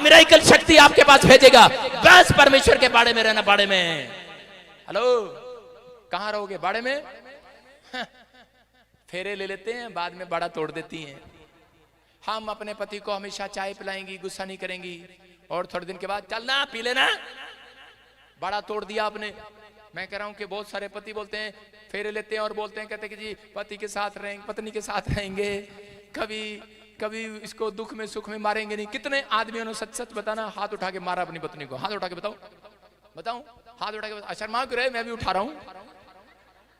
Miracle शक्ति आपके पास भेजेगा। बस परमेश्वर के बाड़े में रहना। बाड़े में, हेलो, कहां रहोगे? बाड़े में। फेरे ले लेते हैं, बाद में बाड़ा तोड़ देती हैं। हम अपने पति को हमेशा चाय पिलाएंगी, गुस्सा नहीं करेंगी, और थोड़े दिन के बाद चल ना पी लेना, बाड़ा तोड़ दिया आपने। मैं कह रहा हूं कि बहुत सारे पति बोलते हैं, फेरे लेते हैं और बोलते हैं, कहते हैं कि जी पति के साथ रहेंगे, पत्नी के साथ रहेंगे, कभी कभी इसको दुख में सुख में मारेंगे नहीं। कितने आदमियों ने सच सच बताना हाथ उठा के मारा अपनी पत्नी को? हाथ उठा के बताओ, बताओ, हाथ उठा के बताओ। शर्मा क्यों रहे? मैं भी उठा रहा हूं,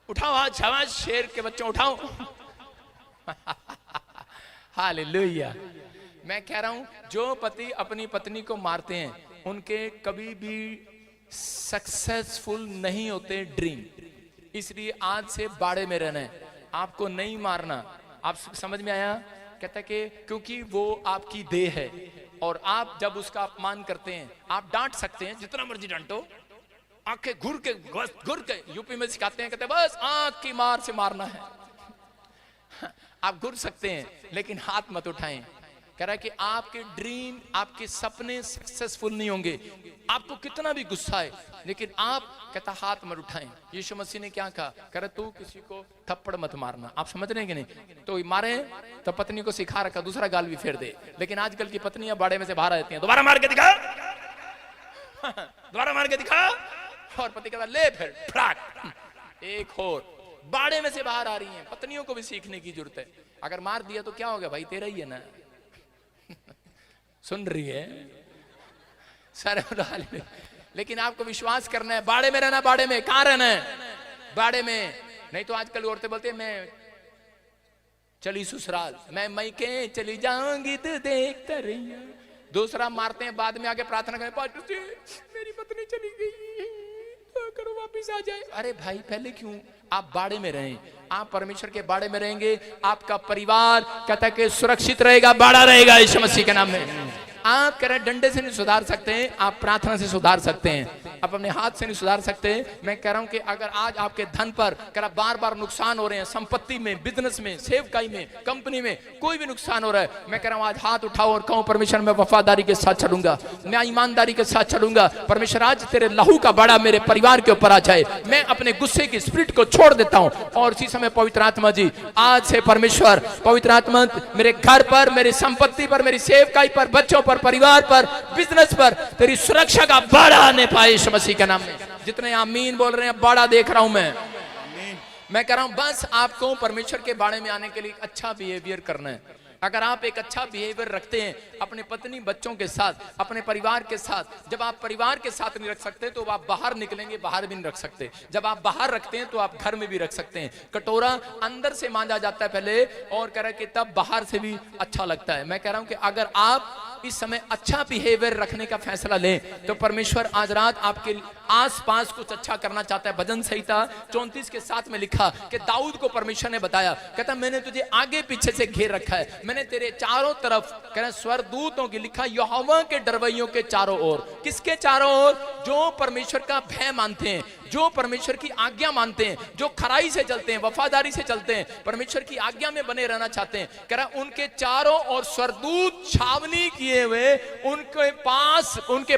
उठाओ हाथ, शाबाश, शेर के बच्चों उठाओ। हालेलुया। मैं कह रहा हूं जो पति अपनी पत्नी को मारते हैं उनके कभी भी सक्सेसफुल नहीं होते ड्रीम। इसलिए आज से बाड़े में रहना है, आपको नहीं मारना। आप समझ में आया? कहता कि क्योंकि वो आपकी देह है, और आप जब उसका अपमान करते हैं, आप डांट सकते हैं, जितना मर्जी डांटो, आंखें घुर के यूपी में सिखाते हैं, कहते बस आंख की मार से मारना है। आप घुर सकते हैं लेकिन हाथ मत उठाएं। कह रहा है कि आपके ड्रीम, आपके सपने सक्सेसफुल नहीं होंगे। आपको कितना भी गुस्सा है लेकिन आप, कहता, हाथ मत उठाएं। यीशु मसीह ने क्या कहा? कह रहा तू किसी को थप्पड़ मत मारना। आप समझ रहे हैं कि नहीं? तो मारे तो पत्नी को सिखा रखा, दूसरा गाल भी फेर दे। लेकिन आजकल की पत्नियां बाड़े में से बाहर आती हैं, दोबारा मार के दिखा, दोबारा मार के दिखा, और पति कहता ले फिर फटाक, एक और बाड़े में से बाहर आ रही हैं। पत्नियों को भी सीखने की जरूरत है। अगर मार दिया तो क्या हो गया भाई? तेरा ही है ना। सुन रही है सारे? लेकिन आपको विश्वास करना है, बाड़े में रहना। बाड़े में कहां रहना है? बाड़े में। नहीं तो आजकल औरतें बोलती है मैं चली ससुराल, मैं मैके चली जाऊंगी तो देखता रहिए। दूसरा मारते हैं, बाद में आके प्रार्थना करें, पास्टर जी मेरी पत्नी चली गई, तो करो वापिस आ जाए। अरे भाई पहले क्यों आप बाड़े में रहें? आप परमेश्वर के बाड़े में रहेंगे, आपका परिवार कहता है कि सुरक्षित रहेगा, बाड़ा रहेगा यीशु मसीह के नाम में। आप कह रहे डंडे से नहीं सुधार सकते हैं, आप प्रार्थना से सुधार सकते हैं, आप अपने हाथ से नहीं सुधार सकते। मैं कह रहा हूं कि अगर आज आपके धन पर बार बार नुकसान हो रहे हैं, संपत्ति में, बिजनेस में, सेवकाई में, कंपनी में कोई भी नुकसान हो रहा है, मैं कह रहा हूं आज हाथ उठाओ और कहो परमेश्वर मैं वफादारी के साथ चलूंगा, मैं ईमानदारी के साथ चलूंगा। परमेश्वर आज तेरे लहू का बाड़ा मेरे परिवार के ऊपर आ जाए। मैं अपने गुस्से की स्पिरिट को छोड़ देता हूं, और इसी समय पवित्र आत्मा जी आज से परमेश्वर, पवित्र आत्मा मेरे घर पर, मेरी संपत्ति पर, मेरी सेवकाई पर, बच्चों पर, परिवार पर, बिजनेस पर तेरी सुरक्षा का बाड़ा आने पाए यीशु मसीह के नाम में। जितने आमीन बोल रहे हैं, बाड़ा देख रहा हूं मैं कह रहा हूं बस आपको परमेश्वर के बाड़े में आने के लिए अच्छा बिहेवियर करना है। अगर आप एक अच्छा बिहेवियर रखते हैं अपने पत्नी बच्चों के साथ, अपने परिवार के साथ, जब आप परिवार के साथ नहीं रख सकते तो आप बाहर निकलेंगे, बाहर भी नहीं रख सकते। जब आप बाहर रखते हैं तो आप घर में भी रख सकते हैं। कटोरा अंदर से मांजा जाता है पहले, और कह रहा है कि तब बाहर से भी अच्छा लगता है। मैं कह रहा हूं कि अगर आप इस समय अच्छा बिहेवियर रखने का फैसला लें तो परमेश्वर आज रात आपके आसपास कुछ अच्छा करना चाहता है। भजन संहिता 34 के 7 में लिखा कि दाऊद को परमेश्वर ने बताया, कहता मैंने तुझे आगे पीछे से घेर रखा है, मैंने तेरे चारों तरफ, कहना स्वरदूतों की, लिखा यहोवा के डरवैयों के चारों ओर। किसके चारों ओर? जो परमेश्वर का भय मानते हैं, जो परमेश्वर की आज्ञा मानते हैं, जो खराई से चलते हैं, वफादारी से चलते हैं, परमेश्वर की आज्ञा में बने रहना चाहते हैं। कह रहा उनके चारों ओर स्वरदूत छावनी किए हुए उनके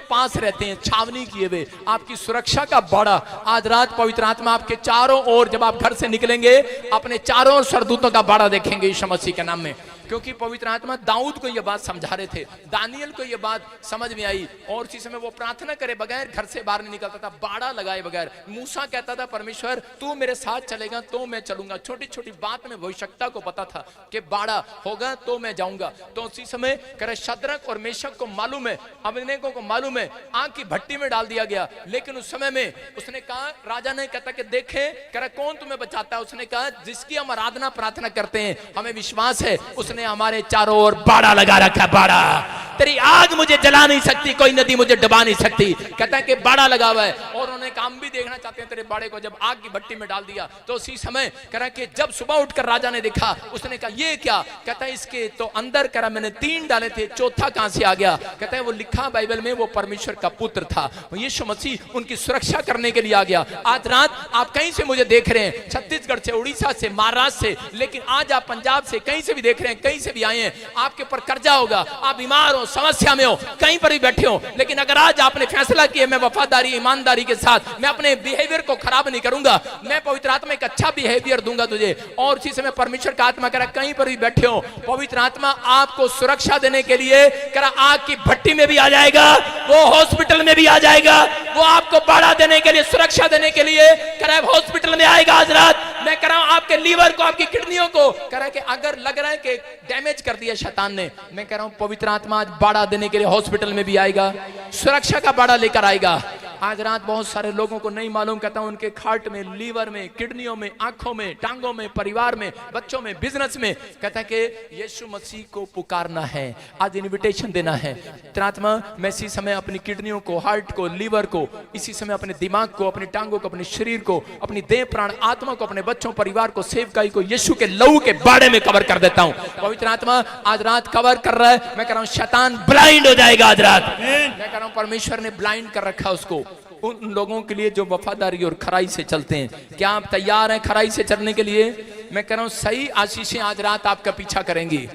पास रहते हैं, छावनी किए हुए। आपकी सुरक्षा का बाड़ा आज रात पवित्र आत्मा आपके चारों ओर, जब आप घर से निकलेंगे अपने चारों ओर स्वरदूतों का बाड़ा देखेंगे यीशु मसीह के नाम में। क्योंकि पवित्र आत्मा दाऊद को यह बात समझा रहे थे, दानियल को यह बात समझ में आई, और उसी समय वो प्रार्थना करे बगैर घर से बाहर नहीं निकलता था, बाड़ा लगाए बगैर। मूसा कहता था परमेश्वर तू मेरे साथ चलेगा तो मैं चलूंगा। छोटी छोटी बात में भविष्यता को पता था कि बाड़ा होगा तो मैं जाऊंगा। तो उसी समय करे शद्रक और मेशक को मालूम है, अबेदनगो को मालूम है, आग की भट्टी में डाल दिया गया। लेकिन उस समय में उसने कहा, राजा ने कहता कि देखे करे कौन तुम्हें बचाता है? उसने कहा जिसकी हम आराधना प्रार्थना करते हैं, हमें विश्वास है उसने हमारे चारों ओर बाड़ा लगा रखा। बाड़ा, तेरी आग मुझे जला नहीं सकती, कोई नदी मुझे डुबा नहीं सकती। कहता है कि बाड़ा लगा हुआ है, और उन्होंने काम भी देखना चाहते हैं तेरे बाड़े को। जब आग की भट्टी में डाल दिया तो उसी समय कह रहा कि जब सुबह उठकर राजा ने देखा, उसने कहा ये क्या? कहता है इसके तो अंदर करा मैंने 3 डाले थे, चौथा कहां से आ गया? कहता है वो लिखा बाइबल में, वो परमेश्वर का पुत्र था, यीशु मसीह उनकी सुरक्षा करने के लिए आ गया। आज रात आप कहीं से मुझे देख रहे हैं, छत्तीसगढ़ से, उड़ीसा से, महाराष्ट्र से, लेकिन आज आप पंजाब से कहीं से भी देख रहे हैं, कहीं से भी आए हैं, आपके ऊपर कर्जा होगा, आप बीमार हो, समस्या में हो, कहीं पर भी बैठे हो, लेकिन अगर आज आपने फैसला किया मैं वफादारी ईमानदारी के साथ मैं अपने बिहेवियर को खराब नहीं करूंगा, मैं पवित्र आत्मा एक अच्छा बिहेवियर दूंगा तुझे, और उसी समय परमेश्वर का आत्मा कह रहा कहीं पर भी बैठे हो, पवित्र आत्मा आपको सुरक्षा देने के लिए कह रहा आग की भट्टी में भी आ जाएगा, वो हॉस्पिटल में भी आ जाएगा, वो आपको बाड़ा देने के लिए, सुरक्षा देने के लिए कह रहा है हॉस्पिटल में आएगा आज रात। मैं कह रहा हूं आपके लीवर को, आपकी किडनियों को कह रहा है कि अगर लग रहा है कि डैमेज कर दिया शैतान ने, मैं कह रहा हूं पवित्र आत्मा आज बाड़ा देने के लिए हॉस्पिटल में भी आएगा, सुरक्षा का बाड़ा लेकर आएगा। आज रात बहुत सारे लोगों को नहीं मालूम, कहता हूं उनके हार्ट में, लीवर में, किडनियों में, आंखों में, टांगों में, परिवार में, बच्चों में, बिजनेस में, कहता है कि यीशु मसीह को पुकारना है, आज इनविटेशन देना है। आत्मा मैं इसी समय अपनी किडनियों को, हार्ट को, लीवर को, इसी समय अपने दिमाग को, अपनी टांगों को, अपने शरीर को, अपनी देह प्राण आत्मा को, अपने बच्चों परिवार को, सेवकाई को यीशु के लहू के बाड़े में कवर कर देता हूं। पवित्र आत्मा आज रात कवर कर रहा है। मैं कह रहा हूं शैतान ब्लाइंड हो जाएगा आज रात। मैं कह रहा हूं परमेश्वर ने ब्लाइंड कर रखा उसको, उन लोगों के लिए जो वफादारी और खराई से चलते हैं। क्या आप तैयार हैं खराई से चलने के लिए? मैं कह रहा हूं सही आशीषें आज रात आपका पीछा करेंगी,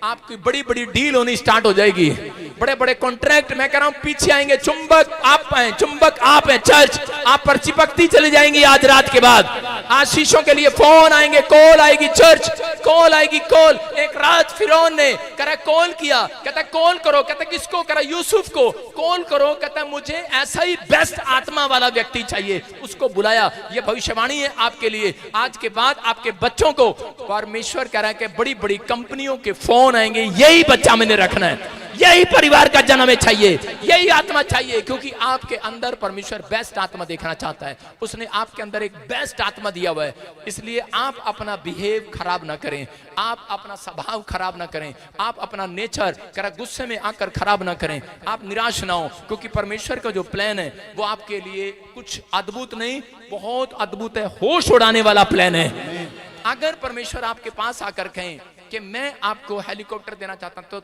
आपकी बड़ी बड़ी डील होनी स्टार्ट हो जाएगी, बड़े बड़े कॉन्ट्रैक्ट मैं कह रहा हूं पीछे आएंगे। चुंबक आप हैं, चुंबक आप हैं, चर्च आप पर चिपकती चली जाएंगी आज रात के बाद। आशीषों के लिए फोन आएंगे, कॉल आएगी, चर्च कॉल आएगी, कॉल। एक रात फिरौन ने कहा कॉल किया, कहता कॉल करो, कहता किसको? करा यूसुफ को कॉल करो, कहता मुझे ऐसा ही बेस्ट आत्मा वाला व्यक्ति चाहिए, उसको बुलाया। ये भविष्यवाणी है आपके लिए, आज के बाद आपके बच्चों को परमेश्वर कह रहा है कि बड़ी बड़ी कंपनियों के फोन आएंगे, यही बच्चा मैंने रखना है, यही परिवार का जन्म चाहिए, यही आत्मा चाहिए, क्योंकि आपके अंदर परमेश्वर बेस्ट आत्मा देखना चाहता है। उसने आपके अंदर एक बेस्ट आत्मा दिया हुआ है, इसलिए आप अपना बिहेव खराब ना करें, आप अपना स्वभाव खराब ना करें, आप अपना नेचर करा गुस्से में आकर खराब ना करें, आप निराश ना हो, क्योंकि परमेश्वर का जो प्लान है वो आपके लिए कुछ अद्भुत नहीं, बहुत अद्भुत है, होश उड़ाने वाला प्लान है। अगर परमेश्वर आपके पास आकर कहें कि मैं आपको हेलीकॉप्टर देना चाहता हूं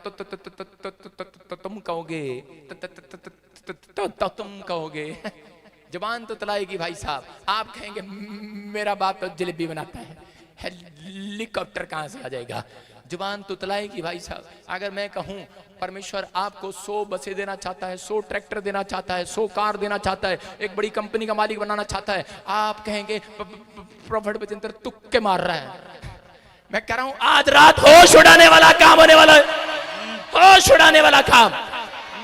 तो तुम कहोगे, तो तुम कहोगे, जबान तो तलाएगी भाई साहब, आप कहेंगे मेरा बाप तो जलेबी बनाता है, हेलीकॉप्टर कहां से आ जाएगा? जुबान तो तलाएगी भाई साहब। अगर मैं कहूं परमेश्वर आपको 100 बसें देना चाहता है, 100 ट्रैक्टर देना चाहता है, 100 कार देना चाहता है, एक बड़ी कंपनी का मालिक बनाना चाहता है, आप कहेंगे प्रॉफिट बचिंतर तुक्के मार रहा है। मैं कह रहा हूं आज रात होश उड़ाने वाला काम होने वाला है, होश उड़ाने वाला काम।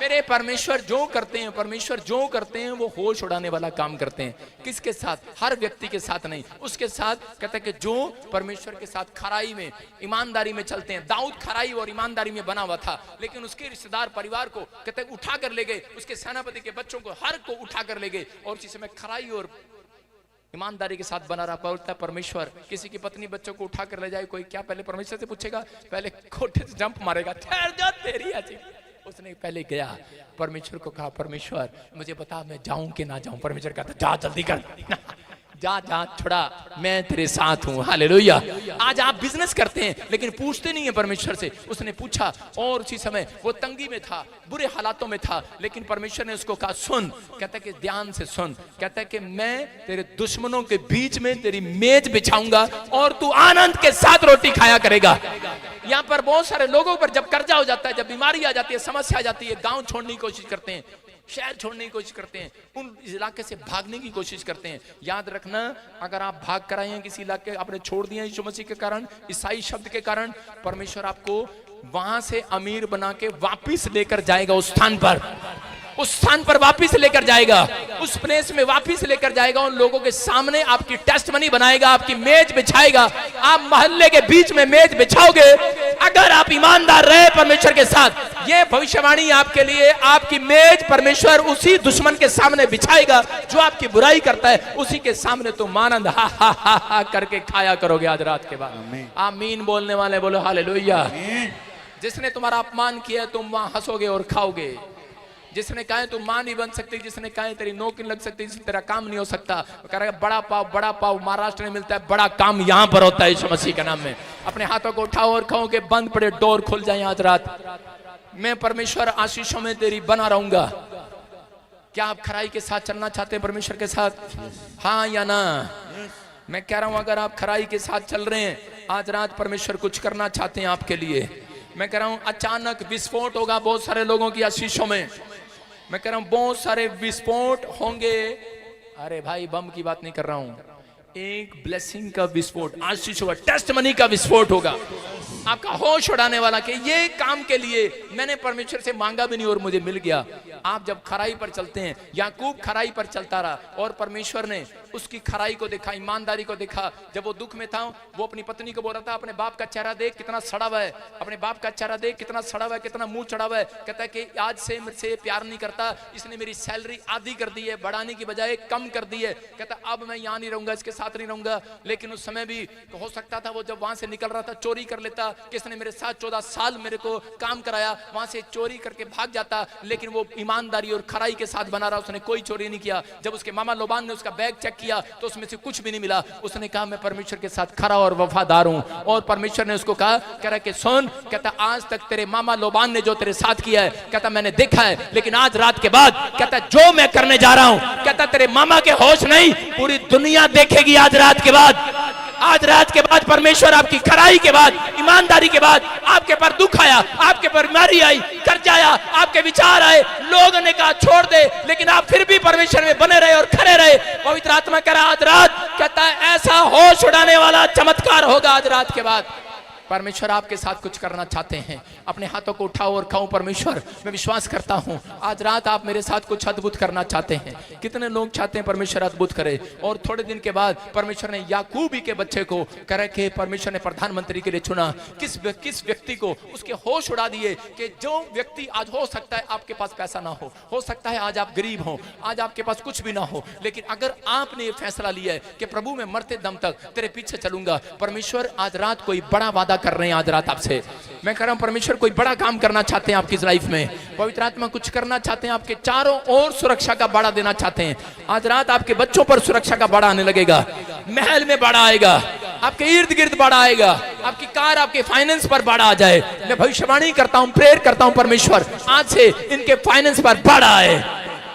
मेरे परमेश्वर जो करते हैं, परमेश्वर जो करते हैं वो होश उड़ाने वाला काम करते हैं। किसके साथ? हर व्यक्ति के साथ नहीं, उसके साथ कहते हैं कि जो परमेश्वर के साथ खराई में, ईमानदारी में चलते हैं। दाऊद खराई और ईमानदारी में बना हुआ था, लेकिन उसके रिश्तेदार परिवार को कहते हैं उठा कर ले गए, उसके सेनापति के बच्चों को हर को उठा कर ले गए, और उसी समय खराई और ईमानदारी के साथ बना रहा। बोलता परमेश्वर किसी की पत्नी बच्चों को उठा कर ले जाए, कोई क्या पहले परमेश्वर से पूछेगा? पहले कोठे से जंप मारेगा, ठहर जा तेरी अजी। उसने पहले गया, परमेश्वर को कहा परमेश्वर मुझे बता मैं जाऊं कि ना जाऊं। परमेश्वर कहता जा जल्दी कर, जा जा छोड़ा, मैं तेरे साथ हूं। हालेलुया। आज आप बिजनेस करते हैं लेकिन पूछते नहीं है परमेश्वर से। उसने पूछा और उसी समय वो तंगी में था, बुरे हालातों में था, लेकिन परमेश्वर ने उसको कहा सुन, कहता है कि ध्यान से सुन, कहता है कि मैं तेरे दुश्मनों के बीच में तेरी मेज बिछाऊंगा और तू आनंद के साथ रोटी खाया करेगा। यहाँ पर बहुत सारे लोगों पर जब कर्जा हो जाता है, जब बीमारी आ जाती है, समस्या आ जाती है, गांव छोड़ने की कोशिश करते हैं, शहर छोड़ने की कोशिश करते हैं, उन इलाके से भागने की कोशिश करते हैं। याद रखना, अगर आप भाग कर आए हैं किसी इलाके, आपने छोड़ दिया यीशु मसीह के कारण, ईसाई शब्द के कारण, परमेश्वर आपको वहां से अमीर बना के वापिस लेकर जाएगा उस स्थान पर, उस स्थान पर वापिस लेकर जाएगा, उस प्लेस में वापिस लेकर जाएगा। उन लोगों के सामने आपकी टेस्टमनी बनाएगा, आपकी मेज बिछाएगा। आप मोहल्ले के बीच में मेज बिछाओगे अगर आप ईमानदार रहे परमेश्वर के साथ। ये भविष्यवाणी आपके लिए, आपकी मेज परमेश्वर उसी दुश्मन के सामने बिछाएगा जो आपकी बुराई करता है, उसी के सामने तुम आनंद हा हा हा हा करके खाया करोगे आज रात के बाद। आमीन बोलने वाले बोलो हालेलुया। जिसने तुम्हारा अपमान किया तुम वहां हंसोगे और खाओगे। जिसने कहा तुम मां नहीं बन सकती, जिसने कहा तेरी नौकरी लग सकती, जिसने तेरा काम नहीं हो सकता, कह रहा है बड़ा पाव महाराष्ट्र में मिलता है, बड़ा काम यहाँ पर होता है यीशु मसीह के नाम में। अपने हाथों को उठाओ और कहो कि बंद पड़े डोर खुल जाए आज रात। मैं परमेश्वर आशीषों में तेरी बना रहूंगा। क्या आप खराई के साथ चलना चाहते हैं परमेश्वर के साथ? हाँ या ना? मैं कह रहा हूं अगर आप खराई के साथ चल रहे हैं, आज रात परमेश्वर कुछ करना चाहते हैं आपके लिए। मैं कह रहा हूं अचानक विस्फोट होगा बहुत सारे लोगों की आशीषों में। मैं कह रहा हूं बहुत सारे विस्फोट होंगे। अरे भाई बम की बात नहीं कर रहा हूं, एक ब्लेसिंग का विस्फोट, आशीष होगा, टेस्टमनी का विस्फोट होगा, आपका होश उड़ाने वाला कि ये काम के लिए मैंने परमेश्वर से मांगा भी नहीं और मुझे मिल गया। आप जब खराई पर चलते हैं, याकूब खराई पर चलता रहा और परमेश्वर ने उसकी खराई को देखा, ईमानदारी को देखा। जब वो दुख में था, वो अपनी पत्नी को बोल रहा था अपने बाप का चेहरा देख कितना सड़ा हुआ है, अपने बाप का चेहरा देख कितना सड़ा हुआ है, कितना मुंह चढ़ा हुआ है। कहता है कि आज से मुझसे प्यार नहीं करता, इसने मेरी सैलरी आधी कर दी है, बढ़ाने की बजाय कम कर दी है। कहता अब मैं यहाँ नहीं रहूंगा, इसके साथ नहीं रहूंगा। लेकिन उस समय भी हो सकता था वो जब वहां से निकल रहा था चोरी कर लेता। किसने मेरे साथ 14 साल मेरे को काम कराया, वहां से चोरी करके भाग जाता। लेकिन वो ईमानदारी और खराई के साथ बना रहा, उसने कोई चोरी नहीं किया। जब उसके मामा लोबान ने उसका बैग चेक किया तो उसमें से कुछ भी नहीं मिला। उसने कहा मैं परमेश्वर के साथ खरा और वफादार हूं। और परमेश्वर ने उसको कहा, कह रहा कि सुन, कहता आज तक तेरे मामा लोबान ने जो तेरे साथ किया है, कहता मैंने देखा है, लेकिन आज रात के बाद कहता जो मैं करने जा रहा हूं, कहता तेरे मामा के होश नहीं, पूरी दुनिया देखेगी आज रात के बाद। आज रात के बाद परमेश्वर आपकी खराई के बाद, ईमानदारी के बाद, आपके पर दुख आया, आपके पर बीमारी आई, कर्जा आया, आपके विचार आए, लोगों ने कहा छोड़ दे, लेकिन आप फिर भी परमेश्वर में बने रहे और खड़े रहे। पवित्र आत्मा कह रहा आज रात, कहता है ऐसा होश उड़ाने वाला चमत्कार होगा आज रात के बाद। परमेश्वर आपके साथ कुछ करना चाहते हैं। अपने हाथों को उठाओ और कहो परमेश्वर मैं विश्वास करता हूं आज रात आप मेरे साथ कुछ अद्भुत करना चाहते हैं। कितने लोग चाहते हैं परमेश्वर अद्भुत करे। और थोड़े दिन के बाद परमेश्वर ने याकूब ही के बच्चे को कह के परमेश्वर ने प्रधानमंत्री के लिए चुना। किस व्यक्ति को उसके होश उड़ा दिए कि जो व्यक्ति आज हो सकता है आपके पास पैसा ना हो सकता है आज आप गरीब हो, आज आपके पास कुछ भी ना हो, लेकिन अगर आपने ये फैसला लिया है कि प्रभु मैं मरते दम तक तेरे पीछे चलूंगा, परमेश्वर आज रात कोई बड़ा वादा कर रहे हैं। आज रात आपसे मैं कह रहा हूं परमेश्वर कोई बड़ा काम करना चाहते हैं आपकी लाइफ में। पवित्र आत्मा कुछ करना चाहते हैं, आपके चारों ओर सुरक्षा का बाड़ा देना चाहते हैं। आज रात आपके बच्चों पर सुरक्षा का बाड़ा आने लगेगा, महल में बाड़ा आएगा, आपके इर्द गिर्द बाड़ा आएगा, आपकी कार आपके फाइनेंस पर बाड़ा आ जाए। मैं भविष्यवाणी करता हूं, प्रेयर करता हूं परमेश्वर आज से इनके फाइनेंस पर बाड़ा आए,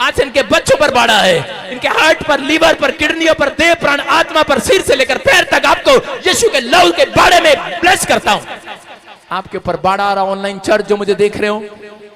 आज इनके बच्चों पर बाड़ा है, इनके हार्ट पर, लीवर पर, किडनियों पर, देह प्राण आत्मा पर, सिर से लेकर पैर तक आपको यीशु के लहू के बाड़े में ब्लेस करता हूं। आपके ऊपर बाड़ा आ रहा। ऑनलाइन चर्च जो मुझे देख रहे हो,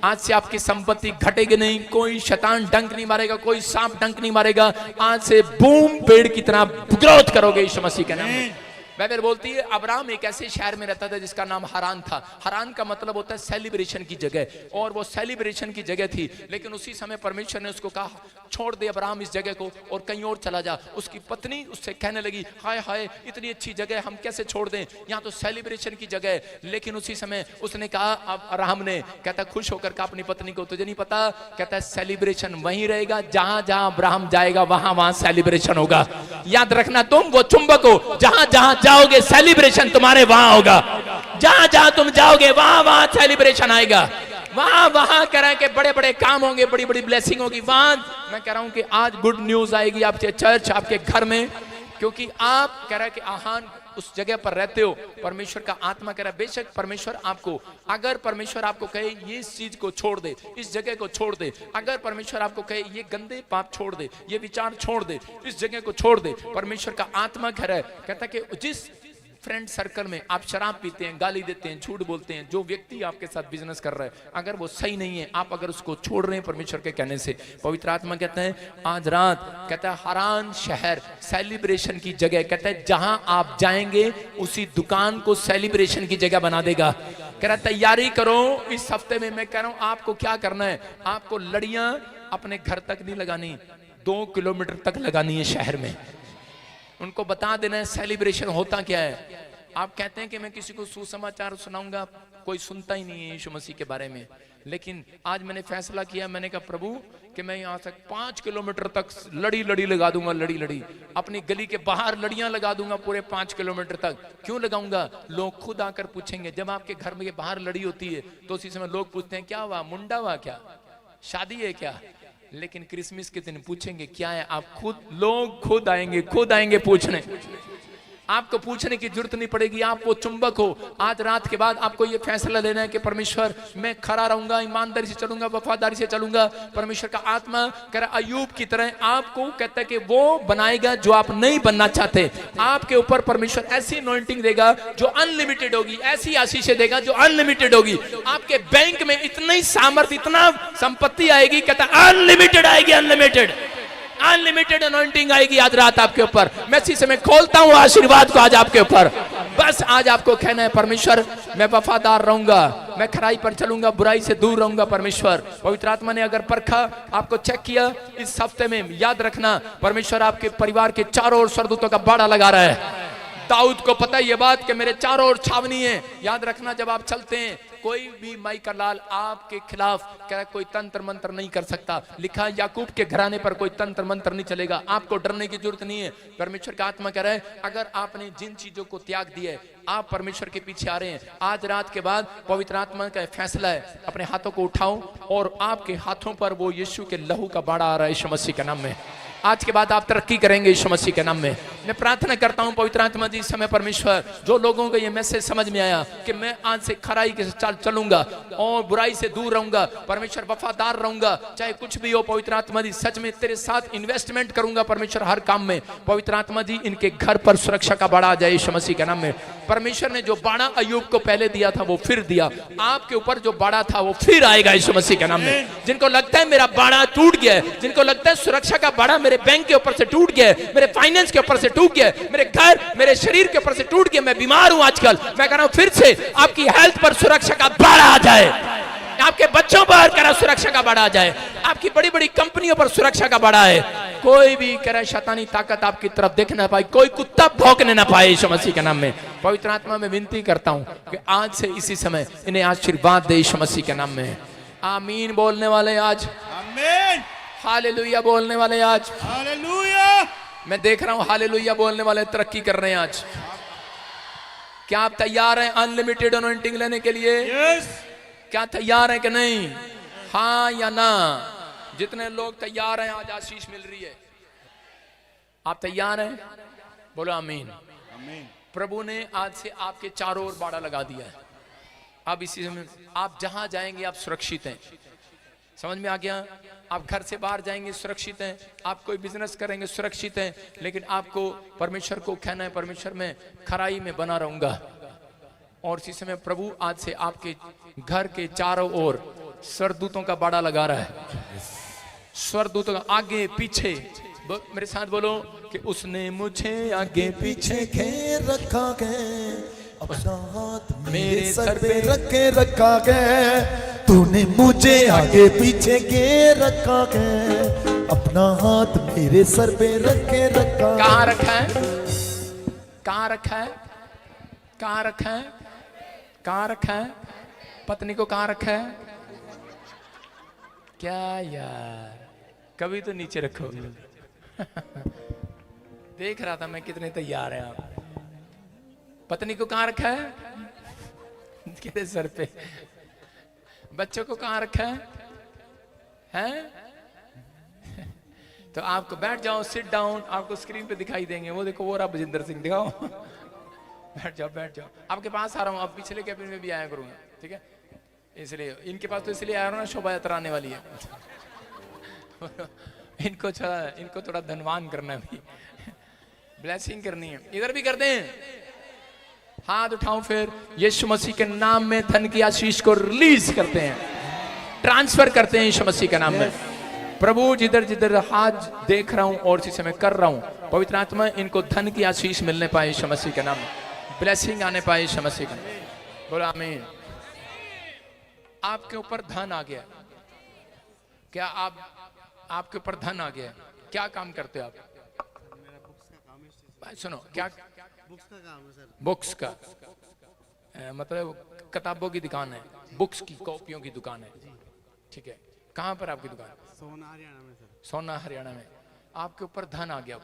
आज से आपकी संपत्ति घटेगी नहीं, कोई शैतान डंक नहीं मारेगा, कोई सांप डंक नहीं मारेगा। आज से बूम पेड़ की तरह ग्रोथ करोगे यीशु मसीह के नाम में। बाइबल बोलती है अब्राहम एक ऐसे शहर में रहता था जिसका नाम हरान था। हरान का मतलब होता है सेलिब्रेशन की जगह, और वो सेलिब्रेशन की जगह थी। लेकिन उसी समय परमेश्वर ने उसको कहा छोड़ दे अब्राहम इस जगह को और कहीं और चला जा। उसकी पत्नी उससे कहने लगी हाय हाय इतनी अच्छी जगह हम कैसे छोड़ दें, यहाँ तो सेलिब्रेशन की जगह है। लेकिन उसी समय उसने कहा, अब अब्राहम ने कहता खुश होकर कहा अपनी पत्नी को तुझे नहीं पता, कहता है सेलिब्रेशन वहीं रहेगा जहां जहां अब्राहम जाएगा वहां वहां सेलिब्रेशन होगा। याद रखना तुम वो चुंबक हो, जहां जहां जाओगे सेलिब्रेशन तुम्हारे वहां होगा, जहां जहां तुम जाओगे वहां वहां सेलिब्रेशन आएगा, वहां वहां कह रहे हैं कि बड़े बड़े काम होंगे, बड़ी बड़ी ब्लेसिंग होगी। वहां मैं कह रहा हूं कि आज गुड न्यूज आएगी आपके चर्च, आपके घर में, क्योंकि आप कह रहे हैं कि आहान उस जगह पर रहते हो। परमेश्वर का आत्मा कह रहा है बेशक परमेश्वर आपको, अगर परमेश्वर आपको कहे ये इस चीज को छोड़ दे, इस जगह को छोड़ दे, अगर परमेश्वर आपको कहे ये गंदे पाप छोड़ दे, ये विचार छोड़ दे, इस जगह को छोड़ दे, परमेश्वर का आत्मा कह रहा है, कहता है कि जिस फ्रेंड सर्कल में आप शराब पीते हैं, गाली देते हैं, झूठ बोलते हैं, जो व्यक्ति आपके साथ बिजनेस कर रहा है अगर वो सही नहीं है, आप अगर उसको छोड़ रहे हैं परमेश्वर के कहने से, पवित्र आत्मा कहता है आज रात, कहता है हरान शहर सेलिब्रेशन की जगह, कहता है जहां आप जाएंगे उसी दुकान को सेलिब्रेशन की जगह बना देगा। कह रहा तैयारी करो इस हफ्ते में। मैं कह रहा हूं आपको क्या करना है, आपको लड़ियां अपने घर तक नहीं लगानी, 2 किलोमीटर तक लगानी है शहर में। उनको बता देना है सेलिब्रेशन होता क्या है। आप कहते हैं कि मैं किसी को सुसमाचार सुनाऊंगा, कोई सुनता ही नहीं है यीशु मसीह के बारे में। लेकिन आज मैंने फैसला किया, मैंने कहा प्रभु कि मैं यहाँ से 5 किलोमीटर तक लड़ी लड़ी लगा दूंगा, लड़ी लड़ी अपनी गली के बाहर लड़ियां लगा दूंगा पूरे 5 किलोमीटर तक। क्यों लगाऊंगा? लोग खुद आकर पूछेंगे। जब आपके घर में बाहर लड़ी होती है तो उसी समय लोग पूछते हैं क्या हुआ, मुंडा हुआ क्या, शादी है क्या? लेकिन क्रिसमस के दिन पूछेंगे क्या है, आप खुद, लोग खुद आएंगे पूछने। आपको पूछने की जरूरत नहीं पड़ेगी, आप वो चुंबक हो। आज रात के बाद आपको ये फैसला लेना है कि परमेश्वर मैं खरा रहूंगा, ईमानदारी से चलूंगा, वफादारी से चलूंगा। परमेश्वर का आत्मा कह रहा अय्यूब की तरह आपको कहता है कि वो बनाएगा जो आप नहीं बनना चाहते। आपके ऊपर परमेश्वर ऐसी अनॉइंटिंग देगा जो अनलिमिटेड होगी, ऐसी आशीष देगा जो अनलिमिटेड होगी। आपके बैंक में इतनी सामर्थ्य, इतना संपत्ति आएगी, कहता अनलिमिटेड आएगी, अनलिमिटेड अनलिमिटेड अनॉइंटिंग आएगी आज रात आपके ऊपर। मैं इसी समय खोलता हूं आशीर्वाद को आज आपके ऊपर। बस आज आपको कहना है परमेश्वर मैं वफादार रहूंगा, मैं खराई पर चलूंगा, बुराई से दूर रहूंगा। परमेश्वर पवित्र आत्मा ने अगर परखा, आपको चेक किया इस हफ्ते में, याद रखना परमेश्वर आपके परिवार के चारों ओर स्वर्गदूतों का बाड़ा लगा रहा है। दाऊद को पता है ये बात कि मेरे चारों ओर छावनी है। याद रखना जब आप चलते हैं कोई भी माई का लाल आपके खिलाफ क्या कोई तंत्र मंत्र नहीं कर सकता। लिखा याकूब के घराने पर कोई तंत्र मंत्र नहीं चलेगा। आपको डरने की जरूरत नहीं है। परमेश्वर का आत्मा कह रहा है अगर आपने जिन चीजों को त्याग दिया है, आप परमेश्वर के पीछे आ रहे हैं, आज रात के बाद पवित्र आत्मा का फैसला है, अपने हाथों को उठाओ और आपके हाथों पर वो यीशु के लहू का बाड़ा आ रहा है यीशु मसीह के नाम में। आज के बाद आप तरक्की करेंगे यीशु मसीह के नाम में। मैं प्रार्थना करता हूं पवित्र आत्मा जी, इस समय परमेश्वर जो लोगों को ये मैसेज समझ में आया कि मैं आज से खराई के साथ चलूंगा और बुराई से दूर रहूंगा, परमेश्वर वफादार रहूंगा, चाहे कुछ भी हो। पवित्र आत्मा जी सच में तेरे साथ इन्वेस्टमेंट करूंगा परमेश्वर हर काम में। पवित्र आत्मा जी इनके घर पर सुरक्षा का बाड़ा आ जाए यीशु मसीह के नाम में। परमेश्वर ने जो बाड़ा अय्यूब को पहले दिया था वो फिर दिया, आपके ऊपर जो बाड़ा था वो फिर आएगा यीशु मसीह के नाम में। जिनको लगता है मेरा बाड़ा टूट गया है, जिनको लगता है सुरक्षा का बाड़ा मेरे बैंक के ऊपर से टूट गया, मेरे फाइनेंस के ऊपर से टूट गया, मेरे घर मेरे शरीर के ऊपर से टूट गया, मैं बीमार हूं आजकल, मैं कह रहा हूं फिर से आपकी हेल्थ पर सुरक्षा का बाड़ा आ जाए, आपके बच्चों पर कह रहा सुरक्षा का बाड़ा आ जाए, आपकी बड़ी बड़ी कंपनियों पर सुरक्षा का बाड़ा है। कोई भी कह रहा शैतानी ताकत आपकी तरफ देख ना पाए, कोई कुत्ता भौंकने ना पाए यीशु मसीह के नाम में। पवित्र आत्मा में विनती करता हूं कि आज से इसी समय इन्हें आशीर्वाद दे यीशु मसीह के नाम में। आमीन बोलने वाले आज, आमीन। हालेलुया बोलने वाले आज, हालेलुया। मैं देख रहा हूं हालेलुया बोलने वाले तरक्की कर रहे हैं आज। क्या आप तैयार हैं अनलिमिटेड अनॉइंटिंग लेने के लिए? yes. क्या तैयार हैं कि नहीं? हाँ या ना? जितने लोग तैयार हैं आज आशीष मिल रही है। आप तैयार हैं? बोलो आमीन। आमीन। प्रभु ने आज से आपके चारों ओर बाड़ा लगा दिया है। अब इसी समय आप जहां जाएंगे आप सुरक्षित हैं। समझ में आ गया? आप घर से बाहर जाएंगे सुरक्षित हैं, आप कोई बिजनेस करेंगे सुरक्षित हैं, लेकिन आपको परमेश्वर को कहना है परमेश्वर मैं खराई में बना रहूंगा। और इसी समय प्रभु आज से आपके घर के चारों ओर स्वर्गदूतों का बाड़ा लगा रहा है। स्वर्गदूतों का आगे पीछे, मेरे साथ बोलो कि उसने मुझे आगे पीछे घेर रखा है, अपना हाथ मेरे सर पे रखे रखा है, तूने मुझे आगे पीछे घेर रखा है, अपना हाथ मेरे सर पे रखे रखा। कहाँ रखा है? कहाँ रखा है? कहाँ रखा है? कहाँ रखा है? पत्नी को कहाँ रखा है? क्या यार, कभी तो नीचे रखो। देख रहा था मैं कितने तैयार हैं आप। पत्नी को कहाँ रखा है? कितने सर पे। बच्चों को कहाँ रखा है? हैं? तो आपको बैठ जाओ, सिट डाउन, आपको स्क्रीन पे दिखाई देंगे। वो देखो वो रहा बजिंदर सिंह, दिखाओ। बैठ जाओ बैठ जाओ। आपके पास आ रहा हूँ, अब पिछले कैबिन में भी आया करूंगा, ठीक है? इसलिए इनके पास तो इसलिए आया हूँ ना, शोभा यात्रा आने वाली है। इनको थोड़ा धनवान करना है, भी ब्लेसिंग करनी है। इधर भी कर दें, हाथ उठाओ, फिर यीशु मसीह के नाम में धन की आशीष को रिलीज करते हैं, ट्रांसफर करते हैं यीशु मसीह के नाम में। प्रभु जिधर जिधर हाथ देख रहा हूं और जिसे मैं कर रहा हूं, पवित्र आत्मा इनको धन की आशीष मिलने पाए यीशु मसीह के नाम में, ब्लेसिंग आने पाए यीशु मसीह का। बोलो आमीन। आपके ऊपर धन आ गया। क्या आपके ऊपर धन आ गया? क्या काम करते हो आप? सुनो, क्या बुक्स का काम है सर। बुक्स का मतलब किताबों की दुकान है, बुक्स की कॉपियों की दुकान है, ठीक है। कहाँ पर आपकी दुकान? सोना हरियाणा में सर। सोना हरियाणा में। आपके ऊपर धन आ गया।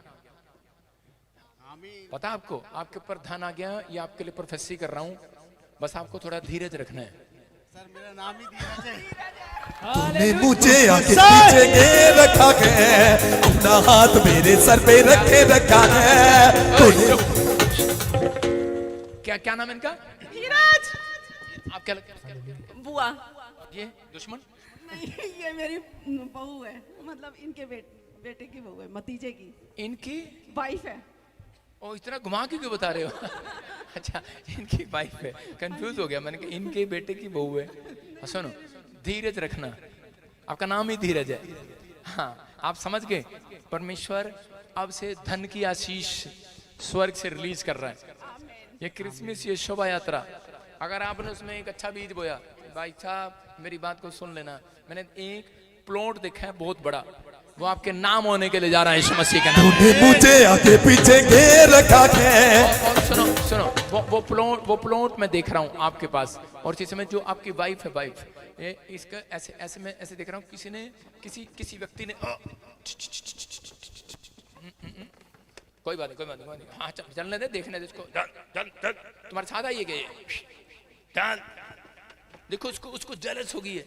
पता आपको आपके ऊपर धन आ गया, ये आपके लिए प्रोफेसी कर रहा हूँ, बस आपको थोड़ा धीरज रखना है। सर मेरा नाम ही धीरज है। तूने मुझे आगे पीछे घेर रखा है, अपना हाथ मेरे सर पे रखे रखा है, तूने क्या नाम है इनका? धीरज। आप क्या लगते हैं? बुआ। ये दुश्मन? नहीं, ये मेरी बहू है, मतलब इनके बेटे की बहू है, भतीजे की। इनकी वाइफ है। ओ, इतना घुमा के क्यों बता रहे हो? अच्छा, इनकी वाइफ है। कंफ्यूज हो गया, मैंने कहा इनके बेटे की बहू है। सुनो, धीरज रखना, आपका नाम ही धीरज है। हाँ, आप समझ गए? परमेश्वर अब से धन की आशीष स्वर्ग से रिलीज कर रहा है। ये क्रिसमस, ये शोभा यात्रा, अगर आपने उसमें एक अच्छा बीज बोया, भाई साहब मेरी बात को सुन लेना, मैंने एक प्लॉट देखा है बहुत बड़ा, वो आपके नाम होने के लिए जा रहा है यीशु मसीह के नाम। मुझे आगे पीछे घेर रखा है। और सुनो, वो प्लॉट मैं देख रहा हूँ आपके पास, और जिसमें जो आपकी वाइफ है, वाइफ ये इसका ऐसे मैं ऐसे देख रहा हूँ, किसी व्यक्ति ने कोई बात नहीं, हाँ चलने दे, देखने दे इसको। तुम्हारे साथ आइए क्या? देखो उसको जेलस हो गई है।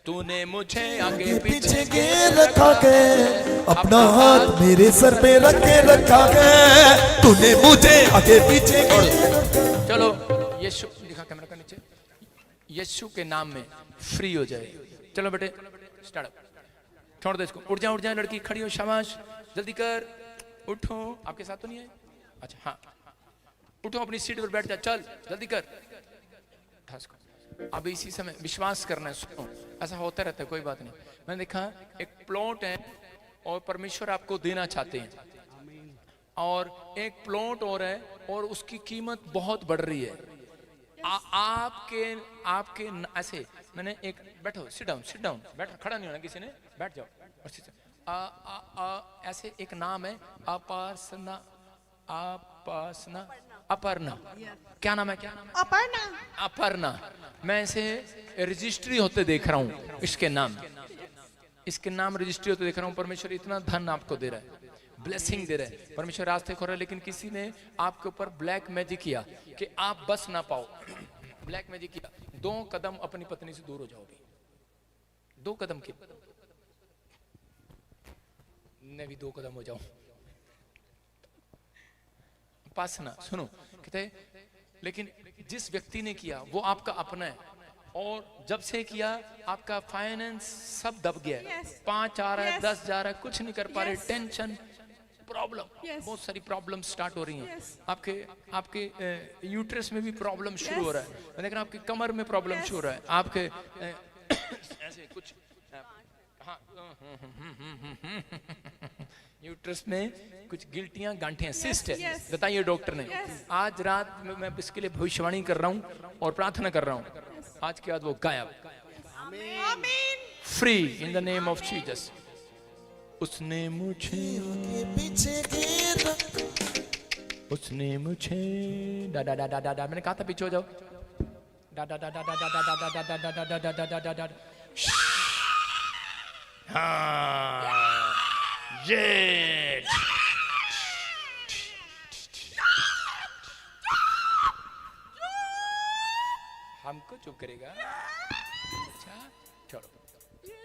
तूने मुझे आगे पीछे घेर रखा है, अपना हाथ मेरे सर पे रख के रखा है। तूने मुझे आगे पीछे। चलो, यीशु दिखा कैमरा का नीचे, यीशु के नाम में फ्री हो जाए। चलो बेटे, स्टार्ट अप, छोड़ दे इसको। उठ जा लड़की, खड़ी हो, शाबाश, जल्दी कर, उठो। आपके साथ तो नहीं है? अच्छा हाँ, उठो, अपनी सीट पर बैठ जा, चल जल्दी कर। अब इसी समय विश्वास करना है। सुनो, ऐसा होता रहता है, कोई बात नहीं। मैंने देखा एक प्लॉट है और परमेश्वर आपको देना चाहते हैं, और एक प्लॉट और है और उसकी कीमत बहुत बढ़ रही है। आपके ऐसे, मैंने एक, बैठो, सिट डाउन, बैठ, खड़ा नहीं होना किसी ने, बैठ जाओ। ऐसे एक नाम है, अपर्णा। क्या नाम है? अपर्णा। मैं इसे रजिस्ट्री होते देख रहा हूँ, इसके नाम रजिस्ट्री होते देख रहा हूँ। परमेश्वर इतना धन आपको दे रहा है, ब्लेसिंग दे रहा है, परमेश्वर रास्ते खोल रहा है, लेकिन किसी ने आपके ऊपर ब्लैक मैजिक किया कि आप बस ना पाओ। ब्लैक मैजिक किया, 2 कदम अपनी पत्नी से दूर हो जाओगे, 2 कदम के। मैं भी 2 कदम हो जाऊं, पास ना। सुनो, कहते, लेकिन जिस व्यक्ति ने किया वो आपका अपना है, और जब से किया आपका फाइनेंस सब दब गया है। 5 आ रहा है, 10 जा रहा है, कुछ नहीं कर पा रहे, टेंशन, प्रॉब्लम, बहुत सारी प्रॉब्लम स्टार्ट हो रही हैं। आपके यूट्रस में भी प्रॉब्लम शुरू हो रहा है, मैं देख रहा हूं आपकी कमर में प्रॉब्लम शुरू हो रहा है, आपके ऐसे कुछ, हाँ, यूट्रस में कुछ गिल्टियां, गांठें, सिस्ट है, बताइए डॉक्टर ने। आज रात में मैं इसके लिए भविष्यवाणी कर रहा हूं और प्रार्थना कर रहा हूं, आज के बाद वो गायब, free in the name of Jesus. उसने मुझे डा, मैंने कहा था पीछे हो जाओ, डा, हाँ, ये हमको चुप करेगा? अच्छा, छोड़ो।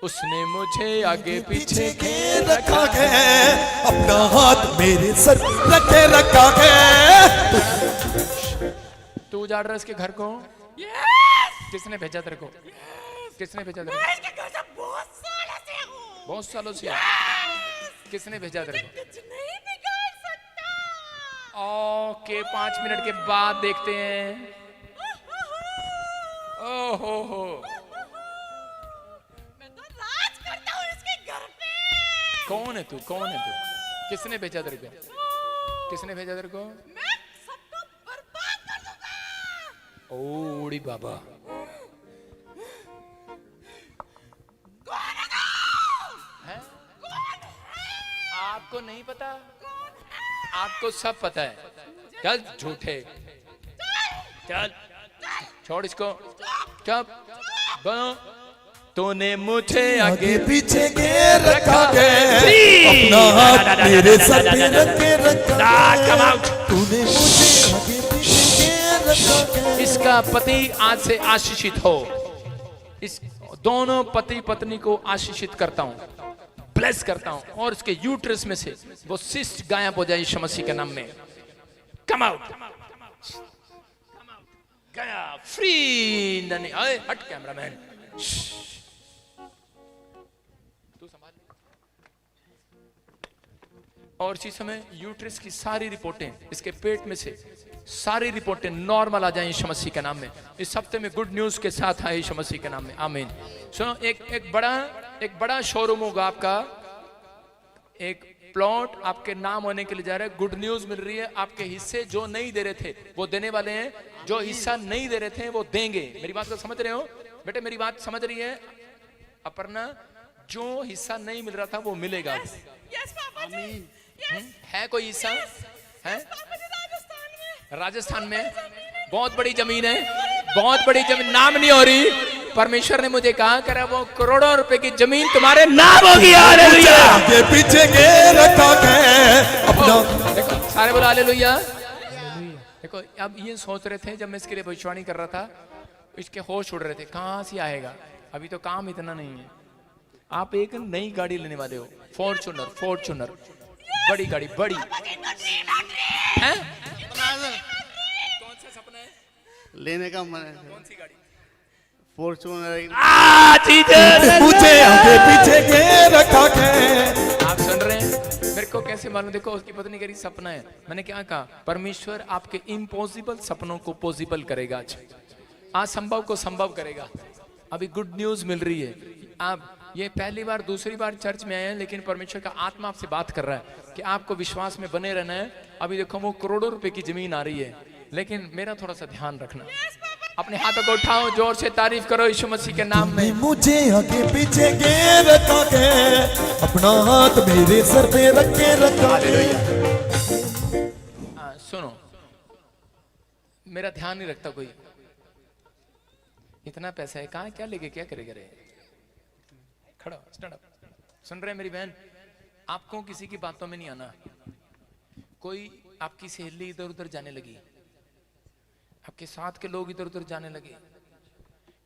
उसने मुझे आगे पीछे घेर रखा है, अपना हाथ मेरे सर रख के रखा है। तू उजाड़ रहा है इसके घर को? किसने भेजा तेरे को? किसने भेजा तेरे को? इसके घर से बहुत सालों से किसने भेजा तेरे को? कुछ नहीं निकाल सकता। ओके, 5 मिनट के बाद देखते हैं। ओहो, मैं तो राज करता हूँ इसके घर पे। कौन है तू? किसने भेजा तेरे को? किसने भेजा तेरे को? मैं सबको बर्बाद कर दूंगा। ओड़ी बाबा, आपको नहीं पता? आपको सब पता है। चल झूठे, चल छोड़ इसको, चुप। तूने मुझे आगे पीछे घेर रखा है, अपना हाथ मेरे सर पे रख के रखा है। तूने मुझे आगे पीछे घेर रखा है। इसका पति आज से आशीषित हो। इस दोनों पति पत्नी को आशीषित करता हूं। ब्लेस करता हूं और उसके यूट्रस में से वो सिस्ट गायब हो जाए यीशु मसीह के नाम में। कम आउट, गया फ्री इन द नेम। हट कैमरामैन, तू संभाल। और इसी समय यूट्रस की सारी रिपोर्टें, इसके पेट में से सारी रिपोर्टें नॉर्मल आ जाएं यीशु मसीह के नाम में। इस हफ्ते में गुड न्यूज के साथ आए यीशु मसीह के नाम में, आमीन। सुनो, एक बड़ा शोरूम होगा आपका, एक प्लॉट आपके नाम होने के लिए जा रहा है। गुड न्यूज मिल रही है, आपके हिस्से जो नहीं दे रहे थे वो देने वाले हैं, जो हिस्सा नहीं दे रहे थे वो देंगे। मेरी बात को समझ रहे हो बेटे? मेरी बात समझ रही है अपर्णा? जो हिस्सा नहीं मिल रहा था वो मिलेगा। है कोई हिस्सा? है राजस्थान में बहुत बड़ी जमीन है, बहुत बड़ी जमीन, नाम नहीं हो रही। परमेश्वर ने मुझे कहा करे वो करोड़ों रुपए की जमीन तुम्हारे नाम होगी। हालेलुया। आगे पीछे के रखा है अपना। देखो सारे बोलो हालेलुया। देखो अब ये सोच रहे थे जब मैं इसके लिए भविष्यवाणी कर रहा था, इसके होश उड़ रहे थे कहां से आएगा, अभी तो काम इतना नहीं है। आप एक नई गाड़ी लेने वाले हो, फॉर्च्यूनर, बड़ी गाड़ी, बड़ी है। कौन सा सपना है लेने का मन है? कौन सी गाड़ी? फॉर्च्यूनर। मुझे आगे पीछे के रखा है। आप सुन रहे हैं? मेरे को कैसे मालूम? देखो उसकी पत्नी कह रही सपना है। मैंने क्या कहा? परमेश्वर आपके इम्पॉसिबल सपनों को पॉसिबल करेगा। आज संभव को संभव करेगा। अभी गुड न्यूज मिल रही है। आप ये पहली बार दूसरी बार चर्च में आए हैं, लेकिन परमेश्वर का आत्मा आपसे बात कर रहा है कि आपको विश्वास में बने रहना है। अभी देखो वो करोड़ों रुपए की जमीन आ रही है, लेकिन मेरा थोड़ा सा ध्यान रखना। अपने हाथों को उठाओ, जोर से तारीफ करो यीशु मसीह के नाम में। मुझे आगे पीछे के रखा है, अपना हाथ मेरे सर पे रख के रखा है। सुनो, मेरा ध्यान नहीं रखता कोई। इतना पैसा है, कहाँ क्या लेके क्या करेगा रे? खड़ा स्टैंड अप। सुन रहे हैं मेरी बहन? आपको किसी की बातों में नहीं आना। कोई आपकी सहेली इधर उधर जाने लगी, आपके साथ के लोग इधर उधर जाने लगे,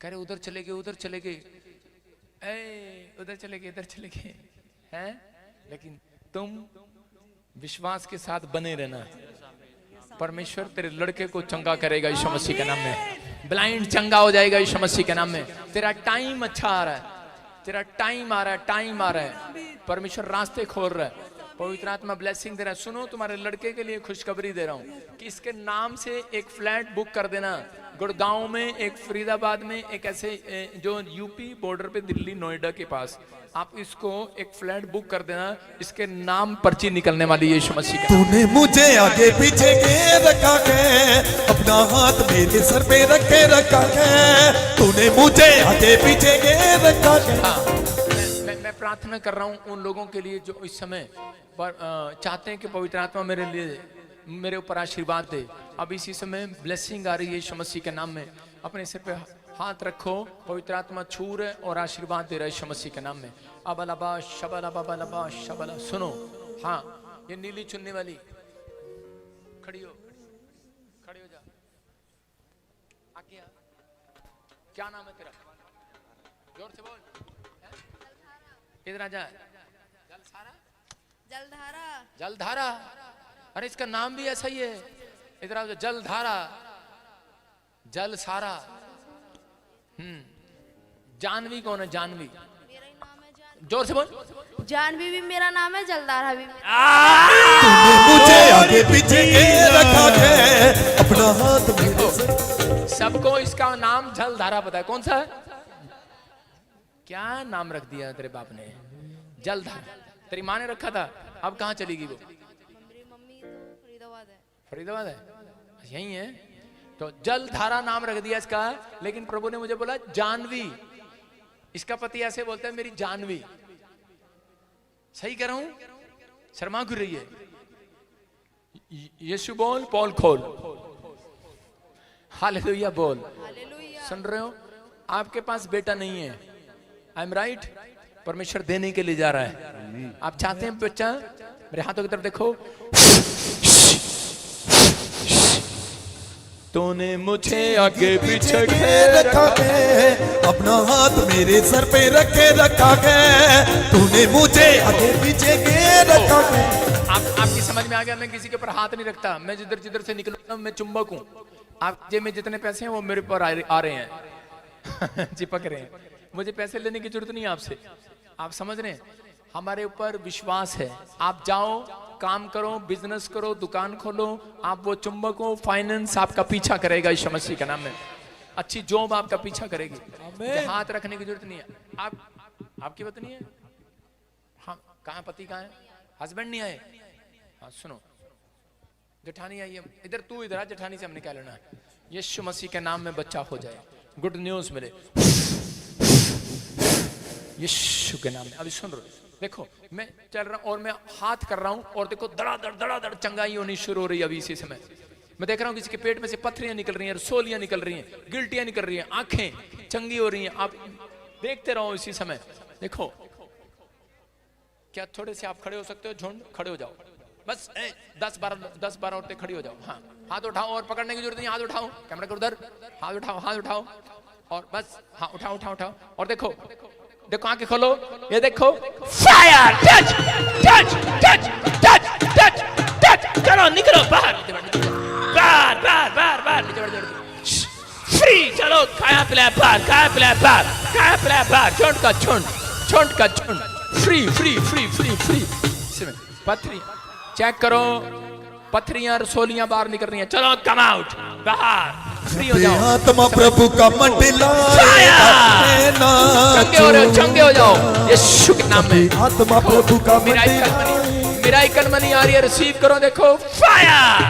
कह रहे उधर चले गए, उधर चले गए, उधर चले गए, इधर चले गए हैं। लेकिन तुम विश्वास के साथ बने रहना। परमेश्वर तेरे लड़के को चंगा करेगा यीशु मसीह के नाम में। ब्लाइंड चंगा हो जाएगा यीशु मसीह के नाम में। तेरा टाइम अच्छा आ रहा है, तेरा टाइम आ रहा है। परमेश्वर रास्ते खोल रहा है, पवित्र आत्मा ब्लेसिंग दे रहा है। सुनो, तुम्हारे लड़के के लिए खुशखबरी दे रहा हूँ कि इसके नाम से एक फ्लैट बुक कर देना। गुड़गांव में, एक फरीदाबाद में, एक ऐसे जो यूपी बॉर्डर पे दिल्ली नोएडा के पास, आप इसको एक फ्लैट बुक कर देना। इसके नाम पर्ची निकलने वाली है यीशु मसीह का। तूने मुझे आगे पीछे के रखा है, अपना हाथ मेरे सर पे रख के रखा है। तूने मुझे आगे पीछे के रखा है। हाँ, मैं प्रार्थना कर रहा हूँ उन लोगों के लिए जो इस समय पर चाहते हैं कि पवित्र आत्मा मेरे ऊपर आशीर्वाद दे। अब इसी समय ब्लेसिंग आ रही है यीशु मसीह के नाम में। अपने सिर पे हाथ रखो, पवित्र आत्मा छू रहे और आशीर्वाद दे रहा है यीशु मसीह के नाम में। अबलबा शबला बबलबा शबला। सुनो, हाँ, ये नीली चुनने वाली खड़ी हो जा। आगे आ। क्या नाम है तेरा? जोर से बोल। इधर आ जा। जलधारा। अरे इसका नाम भी ऐसा ही है। इधर आ जा। जलधारा, जल सारा। जानवी कौन है? जानवी, मेरा ही नाम है जानवी। जोर से बोल। जानवी भी मेरा नाम है, जलधारा भी। तूने मुझे आगे पीछे के रखा है, अपना हाथ मेरे सर। सबको इसका नाम जलधारा पता है। कौन सा है? क्या नाम रख दिया तेरे बाप ने? जलधारा। तेरी माँ ने रखा था। अब कहाँ चली गई वो? मेरी मम्मी तो फरीदाबाद है। यही है तो जलधारा नाम रख दिया इसका। लेकिन प्रभु ने मुझे बोला जानवी। इसका पति ऐसे बोलता है मेरी जानवी। सही कह रहा हूं? शर्मा घुर रही है। यीशु बोल, पॉल खोल। हालेलुया बोल। हालेलुया। सुन रहे हो? आपके पास बेटा नहीं है, आई एम राइट? परमेश्वर देने के लिए जा रहा है। आप चाहते हैं बच्चा? मेरे हाथों की तरफ देखो। तूने मुझे आगे पीछे घेर रखा है, अपना हाथ मेरे सर पे रखे रखा है, तूने मुझे आगे पीछे घेर रखा है। आपकी समझ में आ गया? मैं किसी के ऊपर हाथ नहीं रखता, मैं जिधर जिधर से निकलता हूं मैं चुंबक हूं। आप जेब में जितने पैसे हैं वो मेरे पर आ रहे हैं चिपक रहे हैं। मुझे पैसे लेने की जरूरत नहीं है आपसे। आप समझ रहे हैं? हमारे ऊपर विश्वास है। आप जाओ, काम करो, बिजनेस करो, दुकान खोलो, आप वो चुंबक हो, फाइनेंस आपका पीछा करेगा यीशु मसीह के नाम में। अच्छी जॉब आपका पीछा करेगी। हाथ रखने की जरूरत नहीं है। आपकी पत्नी है? हाँ, कहाँ पति कहाँ है? हस्बैंड नहीं आए? हाँ सुनो, जेठानी आई है इधर, तू इधर आ, जेठानी से हमने क्या लेना है? यीशु मसीह के नाम में बच्चा हो जाए, गुड न्यूज मिले यीशु के नाम में। अभी सुन रहे, देखो मैं चल रहा हूं और मैं हाथ कर रहा हूं और देखो धड़ाधड़ चंगाई होनी शुरू हो रही है। अभी इसी समय मैं देख रहा हूं किसी के पेट में से पत्थरियां निकल रही हैं, रसोलियां निकल रही हैं, गिल्टियां निकल रही हैं, आंखें चंगी हो रही हैं। आप देखते रहो इसी समय। देखो क्या थोड़े से आप खड़े हो सकते हो? झुंड खड़े हो जाओ बस। 10-12 औरतें खड़ी हो जाओ। हाँ, हाथ उठाओ और पकड़ने की जरूरत नहीं, हाथ उठाओ, कैमरा को उधर, हाथ उठाओ और बस। हाँ उठाओ और देखो आंखें खोलो, ये देखो fire, touch touch touch touch touch touch, चलो निकलो बाहर बाहर फ्री, चलो खाया पिलाया बाहर, झुंड का झुंड, फ्री। पथरी चेक करो, पथरियां रसोलियां बाहर निकल रही हैं, चलो कम आउट, बाहर फ्री हो जाओ। आत्मा प्रभु का मंडलाएगा, चंगे हो जाओ यीशु के नाम में। आत्मा प्रभु का मिराइकल मनी आ रही है, रिसीव करो। देखो फायर,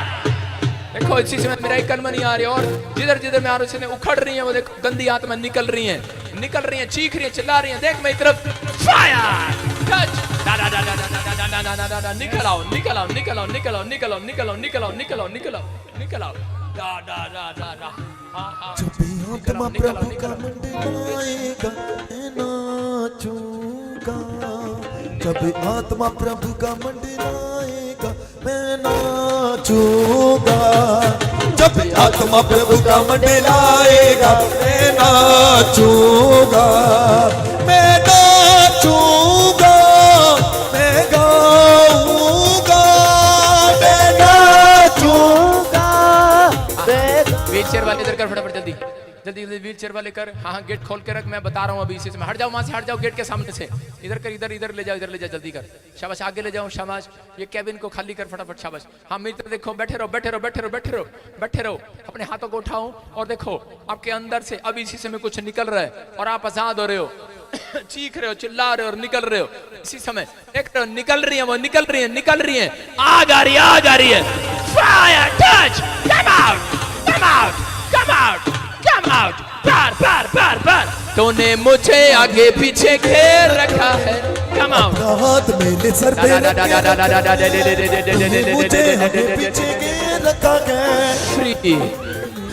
देखो इसी समय मिराइकल मनी आ रही है और जिधर जिधर मैं आ रही हूँ उखड़ रही है, वो देखो गंदी आत्मा निकल रही है, चीख रही है, चिल्ला रही है। देख मेरी तरफ, फायर, टच, निकल आओ। आत्मा प्रभु का मंडलाएगा, मैं नाचूंगा। जब आत्मा प्रभु का मंडलाएगा, मैं नाचूंगा। जब आत्मा प्रभु का मंडलाएगा, मैं नाचूंगा। मैं नाचूंगा, मैं गाऊंगा, मैं नाचूंगा। व्हील चेयर वाले इधर कर, फटाफट जल्दी व्हील चेयर वाले कर। हाँ, गेट खोल के रख, मैं बता रहा हूँ अभी इसी समय। हट जाओ वहां से, हट जाओ गेट के सामने से, इधर कर, इधर ले जाओ, जल्दी कर। शाबाश, आगे ले जाओ, शाबाश। ये कैबिन को खाली कर फटाफट, शाबाश। हाँ मेरी तरफ देखो, बैठे रहो। अपने हाथों को उठाओ और देखो आपके अंदर से अभी इसी समय कुछ निकल रहा है और आप आजाद हो रहे हो, चीख रहे हो, चिल्ला रहे हो और निकल रहे हो इसी समय। देख रहे हो, निकल रही है, आग आ रही है। फायर, टच, कम आउट, बार। तूने मुझे आगे पीछे घेर रखा है, कम आउट। हाथ मेरे सर पे रखा है,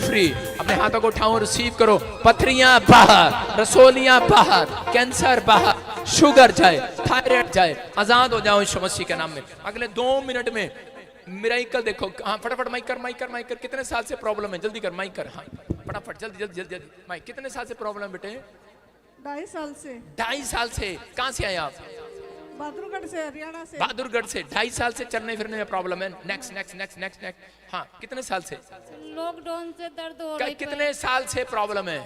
फ्री। अपने हाथों को उठाओ, रिसीव करो। पथरियां बाहर, रसोलियां बाहर, कैंसर बाहर, शुगर जाए, थायराइड जाए, आजाद हो जाओ यीशु मसीह के नाम में। अगले 2 मिनट में मिराइकल देखो। हाँ फटाफट माइक कर। कितने साल से प्रॉब्लम है? जल्दी कर, माइक कर। हाँ फटाफट, जल्दी माइक। कितने साल से प्रॉब्लम है बेटे? 2.5 साल से। 2.5 साल से। कहाँ से आए आप? बहादुरगढ़ से, हरियाणा से। बहादुरगढ़ से। 2.5 साल से चलने फिरने में प्रॉब्लम है। नेक्स्ट। हाँ, कितने साल से? लॉकडाउन से दर्द हो रही है। कितने साल से प्रॉब्लम है?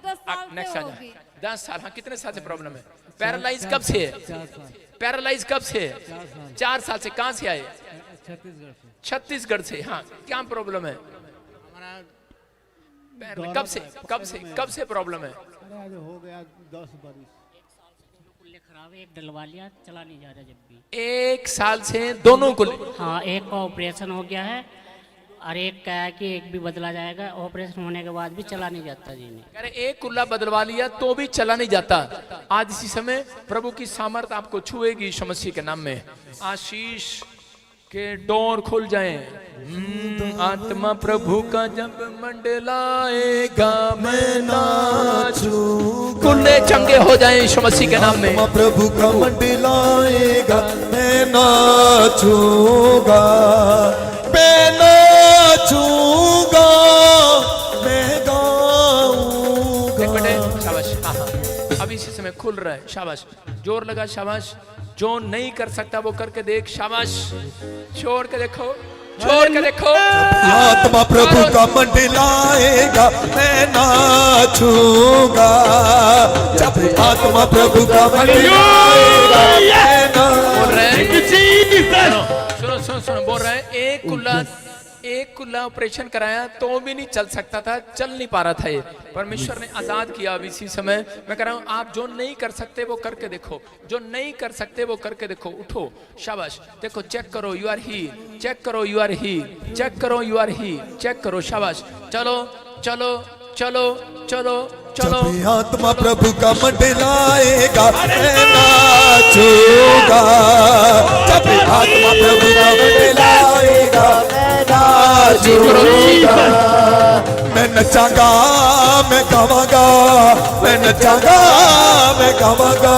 10 साल नेक्स्ट से आ होगी। 10 साल। हाँ, कितने साल से प्रॉब्लम है? पैरालाइज कब से है? पैरालाइज कब से है? 4 साल से। कहाँ से आए? छत्तीसगढ़ से। हाँ, क्या प्रॉब्लम है? कब से प्रॉब्लम है? हो गया 10-12 खराब है। एक डलवा लिया, चला नहीं जा रहा जब भी। 1 साल से दोनों को? हाँ, एक का ऑपरेशन हो गया है और एक का है कि एक भी बदला जाएगा। ऑपरेशन होने के बाद भी चला नहीं जाता जी ने। अरे एक कुल्ला बदलवा लिया तो भी चला नहीं जाता। आज इसी समय प्रभु की सामर्थ आपको छुएगी यीशु मसीह के नाम में। आशीष के डोर खुल जाएं। आत्मा प्रभु का जब मंडलाएगा, मैं नाचूंगा। कुल्ले चंगे हो जाएं यीशु मसीह के नाम में। आत्मा प्रभु का मंडलाएगा, मैं नाचूंगा, मैं नाचूंगा, अब इसी समय खुल रहा है, शाबाश, जोर लगा, शाबाश। जो नहीं कर सकता वो करके देख, शाबाश, छोड़ के देखो, छोड़ के देखो। आत्मा प्रभु का मंडलाएगा मैं नाचूंगा, जब आत्मा प्रभु का मंडलाएगा मैं नाचूंगा। सुनो सुनो सुनो, बोल रहा है एक कुल्ला ऑपरेशन कराया तो भी नहीं चल सकता था, चल नहीं पा रहा था ये, परमेश्वर ने आजाद किया। अब इसी समय मैं कह रहा हूं, आप जो नहीं कर सकते वो करके देखो, जो नहीं कर सकते वो करके देखो, उठो, शाबाश, देखो, चेक करो, यू आर ही, चेक करो, यू आर ही, चेक करो, यू आर ही, चेक करो, शाबाश, चलो चलो चलो चलो चलो। जब आत्मा प्रभु का मंडलाएगा मैं नाचूंगा, जब आत्मा प्रभु का मंडलाएगा मैं नाचूंगा। मैं नचांगा, मैं गावांगा, मैं नचांगा, मैं गावांगा,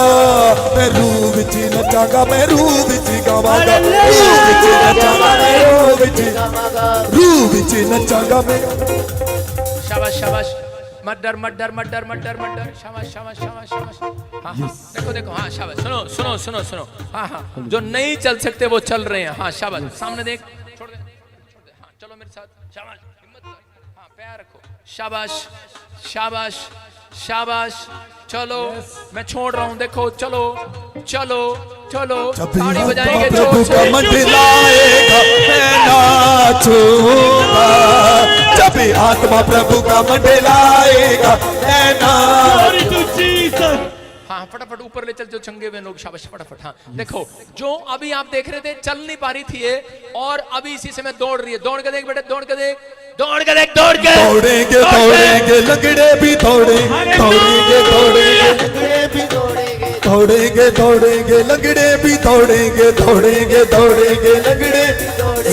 मैं रूह विच नचांगा, मैं रूह विच गावांगा, रूह विच नचांगा, मैं रूह विच गावांगा, रूह विच नचांगा मैं। शाबाश शाबाश, मत डर मत डर मत डर मत डर मत डर, शाबाश शाबाश शाबाश शाबाश। हाँ हाँ, देखो देखो, हाँ शाबाश, सुनो सुनो सुनो सुनो, हाँ हाँ, जो नहीं चल सकते वो चल रहे हैं, हाँ शाबाश, सामने देख, छोड़ दे, हाँ चलो मेरे साथ, शाबाश, हिम्मत कर, हाँ पैर रखो, शाबाश शाबाश शाबाश, चलो मैं छोड़ रहा हूँ, देखो, चलो चलो चलो, ताड़ी बजाएंगे, प्रभु का मंडलाएगा मैं नाचूंगा, जब आत्मा प्रभु का मंडलाएगा मैं नाचूंगा। हाँ फटाफट ऊपर ले चल जो चंगे हुए लोग, शाबाश, फटाफट। हाँ देखो, जो अभी आप देख रहे थे चल नहीं पा रही थी ये, और अभी इसी समय दौड़ रही है, दौड़ के देख बेटे, दौड़ के देख, दौड़ के देख, दौड़ के दौड़ेंगे दौड़ेंगे लंगड़े भी दौड़ेंगे, दौड़ेंगे दौड़ेंगे लंगड़े भी दौड़ेंगे, दौड़ेंगे दौड़ेंगे लंगड़े भी दौड़ेंगे, दौड़ेंगे दौड़ेंगे लंगड़े।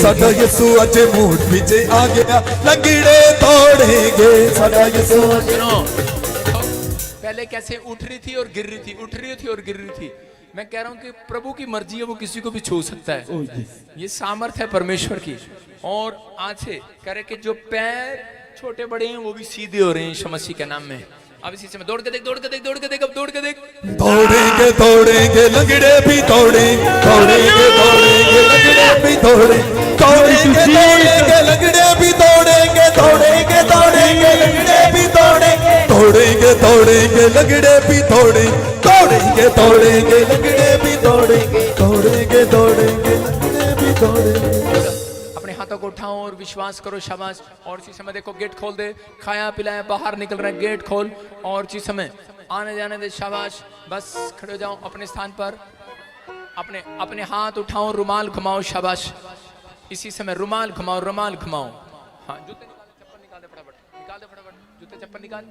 साडा यीशु अज मूठ पीछे आ गया, लंगड़े दौड़ेंगे, साडा यीशु। सुनो, पहले कैसे उठ रही थी और गिर रही थी, उठ रही थी और गिर रही थी। मैं कह रहा हूं कि प्रभु की मर्जी है, वो किसी को भी छू सकता है, ये सामर्थ है परमेश्वर की। और आज से करे कि जो पैर छोटे बड़े हैं वो भी सीधे हो रहे हैं यीशु मसीह के नाम में। अब इसी समय दौड़ के देख, दौड़ के देख, दौड़ के देख, अब दौड़ के देख, दौड़ेंगे दौड़ेंगे लंगड़े भी दौड़ेंगे, दौड़ेंगे दौड़ेंगे लंगड़े भी दौड़ेंगे, दौड़ेंगे दौड़ेंगे लंगड़े भी दौड़ेंगे, दौड़ेंगे दौड़ेंगे लंगड़े भी दौड़ेंगे, दौड़ेंगे दौड़ेंगे लंगड़े भी दौड़ेंगे, दौड़ेंगे दौड़ेंगे लंगड़े भी दौड़ेंगे, दौड़ेंगे दौड़ेंगे लंगड़े भी दौड़ेंगे। अपने हाथों को उठाओ और विश्वास करो, शाबाश। और इसी समय देखो, गेट खोल दे, खाया पिलाया बाहर निकल रहा है, गेट खोल, और इसी समय आने जाने दे, शाबाश। बस खड़े हो जाओ अपने स्थान पर, अपने अपने हाथ उठाओ, रुमाल घुमाओ, शाबाश। इसी समय रुमाल घुमाओ, रुमाल घुमाओ। हाँ, जूते निकाल, चप्पल निकाल दे फटाफट, निकाल दे फटाफट, जूते चप्पल निकाल,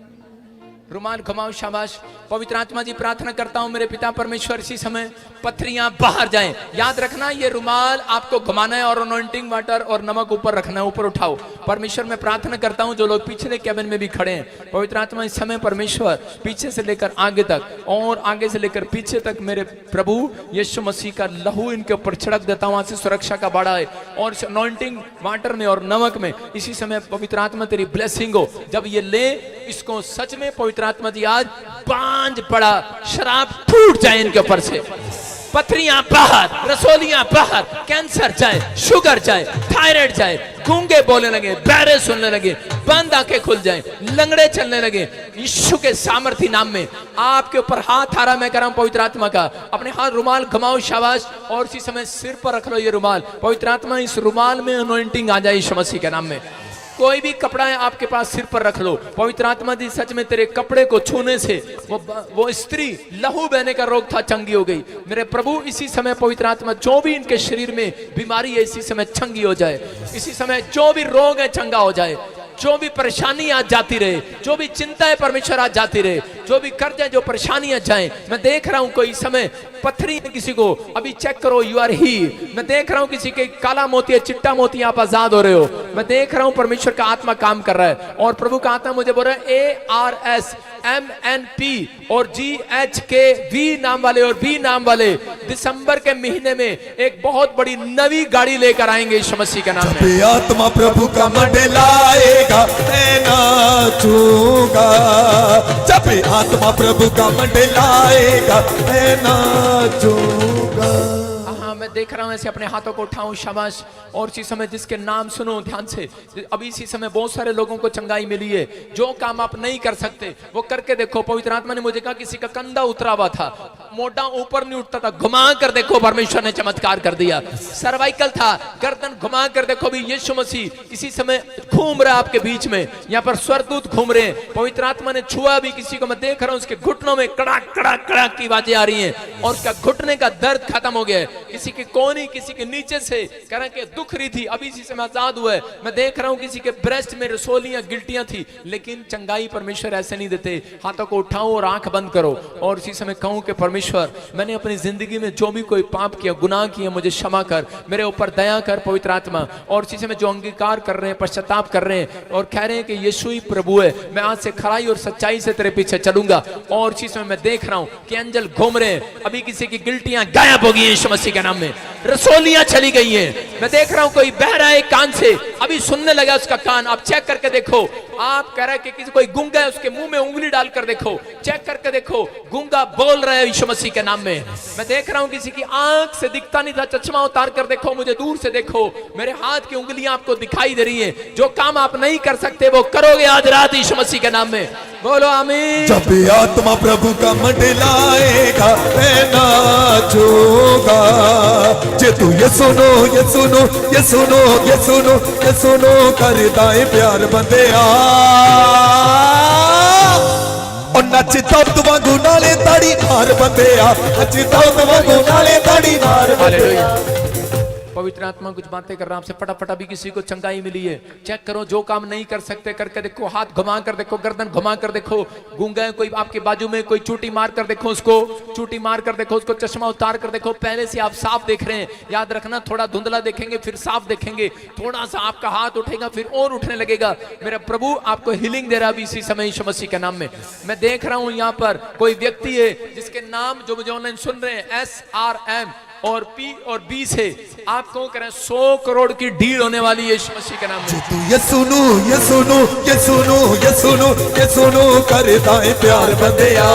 रुमाल घुमाओ, शाबाश। पवित्र आत्मा जी, प्रार्थना करता हूं मेरे पिता परमेश्वर, इसी समय पथरियां बाहर जाएं। याद रखना, ये रुमाल आपको घुमाना है और अनॉइंटिंग वाटर और नमक ऊपर रखना है, ऊपर उठाओ। परमेश्वर मैं प्रार्थना करता हूं जो लोग पिछले कैबिन में भी खड़े हैं, पवित्र आत्मा इस समय परमेश्वर पीछे से लेकर आगे तक और आगे से लेकर पीछे तक मेरे प्रभु यीशु मसीह का लहू इनके ऊपर छिड़क देता हूं, वहां से सुरक्षा का बाड़ा है। और इस अनॉइंटिंग वाटर में और नमक में इसी समय पवित्र आत्मा तेरी ब्लेसिंग हो। जब ये ले इसको सच में पवित्र आत्मा जी आज बांझ पड़ा शराब फूट जाए इनके ऊपर से, पथरियां बाहर, रसोलियां बाहर, कैंसर जाए, शुगर जाए, थायराइड जाए, गूंगे बोलने लगे, बहरे सुनने लगे, बंद आंखें खुल जाए, लंगड़े चलने लगे, यीशु के सामर्थी नाम में आपके ऊपर हाथ आ रहा मैं कह रहा हूं पवित्र आत्मा का। अपने हाथ रुमाल घुमाओ, शाबाश। और इसी समय सिर पर रख लो ये रुमाल, पवित्र आत्मा इस रुमाल में अनॉइंटिंग आ जाए यीशु मसीह के नाम में। कोई भी कपड़ा है आपके पास सिर पर रख लो, पवित्र आत्मा जी सच में तेरे कपड़े को छूने से वो स्त्री लहू बहने का रोग था, चंगी हो गई। मेरे प्रभु इसी समय पवित्र आत्मा जो भी इनके शरीर में बीमारी है इसी समय चंगी हो जाए, इसी समय जो भी रोग है चंगा हो जाए, जो भी परेशानी आज जाती रहे, जो भी चिंता है परमेश्वर आज जाती रहे, जो भी कर्ज है, जो परेशानियां जाए। मैं देख रहा हूं कोई समय पथरी है किसी को, अभी चेक करो, यू आर ही। मैं देख रहा हूं किसी के काला मोती है, चिट्टा मोती, आप आजाद हो रहे हो। मैं देख रहा हूं परमेश्वर का आत्मा काम कर रहा है और प्रभु का आत्मा मुझे बोल रहा है ARSMNP और GHKV नाम वाले और B नाम वाले दिसंबर के महीने में एक बहुत बड़ी नवी गाड़ी लेकर आएंगे यीशु मसीह के नाम में। आत्मा प्रभु का मंडलाएगा मैं नाचूंगा, जब आत्मा प्रभु का मंडलाएगा मैं नाचूंगा। हाँ, मैं देख रहा हूँ ऐसे अपने हाथों को उठाऊं, शाबाश। और इसी समय जिसके नाम सुनो ध्यान से, अभी इसी समय बहुत सारे लोगों को चंगाई मिली है। जो काम आप नहीं कर सकते वो करके देखो। पवित्र आत्मा ने मुझे कहा किसी का कंधा उतरा हुआ था, मोटा ऊपर नहीं उठता था, घुमा कर देखो, परमेश्वर ने चमत्कार कर दिया। सर्वाइकल था, गर्दन घुमा कर देखो, भी यीशु मसीह इसी समय घूम रहा है आपके बीच में। यहाँ पर स्वर्गदूत घूम रहे हैं। पवित्र आत्मा ने छुआ भी किसी को, मैं देख रहा हूँ उसके घुटनों में कड़ाक कड़ाक कड़ाक की आवाजें आ रही हैं और उसका घुटने का दर्द खत्म हो गया है। किसी के कोनी, किसी के नीचे से कह के दुख रही थी, अभी इसी समय आजाद हुआ है। मैं देख रहा हूँ किसी के ब्रेस्ट में रसोलियां गिल्टियां थी, लेकिन चंगाई परमेश्वर ऐसे नहीं देते। हाथों को उठाओ और आंख बंद करो और इसी समय कहूं कि परमेश्वर, मैंने अपनी जिंदगी में जो भी कोई पाप किया, गुनाह किया, मुझे क्षमा कर, मेरे ऊपर दया कर पवित्र आत्मा। और इसी समय जो अंगीकार कर रहे हैं, पश्चाताप कर रहे हैं और कह रहे हैं कि यीशु ही प्रभु है, मैं आज से खराई और सच्चाई से तेरे पीछे चलूंगा। और इसी समय मैं देख रहा हूं कि एंजल घूम रहे हैं, अभी किसी की गिल्टियां गायब हो गई हैं यीशु मसीह के नाम में, रसोलियां चली गई हैं। मैं देख रहा हूं कोई बह रहा है कान से, अभी सुनने लगा उसका कान। आप चेक करके देखो, आप कह रहे हैं कि किसी कोई गूंगा है, उसके मुंह में उंगली डालकर देखो, चेक करके देखो, गूंगा बोल रहा है यीशु मसीह के नाम में। मैं देख रहा हूं किसी की आंख से दिखता नहीं था, चश्मा उतार कर देखो, मुझे दूर से देखो, मेरे हाथ की उंगलियां आपको दिखाई दे रही है। जो काम आप नहीं कर सकते वो करोगे आज रात यीशु मसीह के नाम में। बोलो आमीन। जब भी आत्मा प्रभु का मंडलाएगा मैं नाचूंगा। जे तू ये सुनो ये सुनो ये सुनो ये सुनो ये सुनो करदा है प्यार बंदिया और नचदा वांगू नाले ताड़ी मार बंदिया, नचदा वांगू नाले ताड़ी मार बंदिया। पवित्र आत्मा कुछ बातें कर रहा हूं आपसे, फटाफट। अभी किसी को चंगाई मिली है, चेक करो। जो काम नहीं कर सकते करके देखो, हाथ घुमा कर देखो, गर्दन घुमा कर देखो, गूंगा है कोई आपके बाजू में, कोई चूटी मार कर देखो उसको, चूटी मार कर देखो उसको, चश्मा उतार कर देखो। पहले से आप साफ देख रहे हैं, याद रखना, थोड़ा धुंधला देखेंगे फिर साफ देखेंगे, थोड़ा सा आपका हाथ उठेगा फिर और उठने लगेगा। मेरा प्रभु आपको हीलिंग दे रहा है इसी समय यीशु मसीह के नाम में। मैं देख रहा हूं यहाँ पर कोई व्यक्ति है जिसके नाम, जो मुझे ऑनलाइन सुन रहे हैं, SRM और P और B से, आप कौन करें 100 करोड़ की डील होने वाली है यीशु मसीह के नाम में। तू ये सुनो ये सुनो ये सुनो ये सुनो ये सुनो करदा है प्यार बंदिया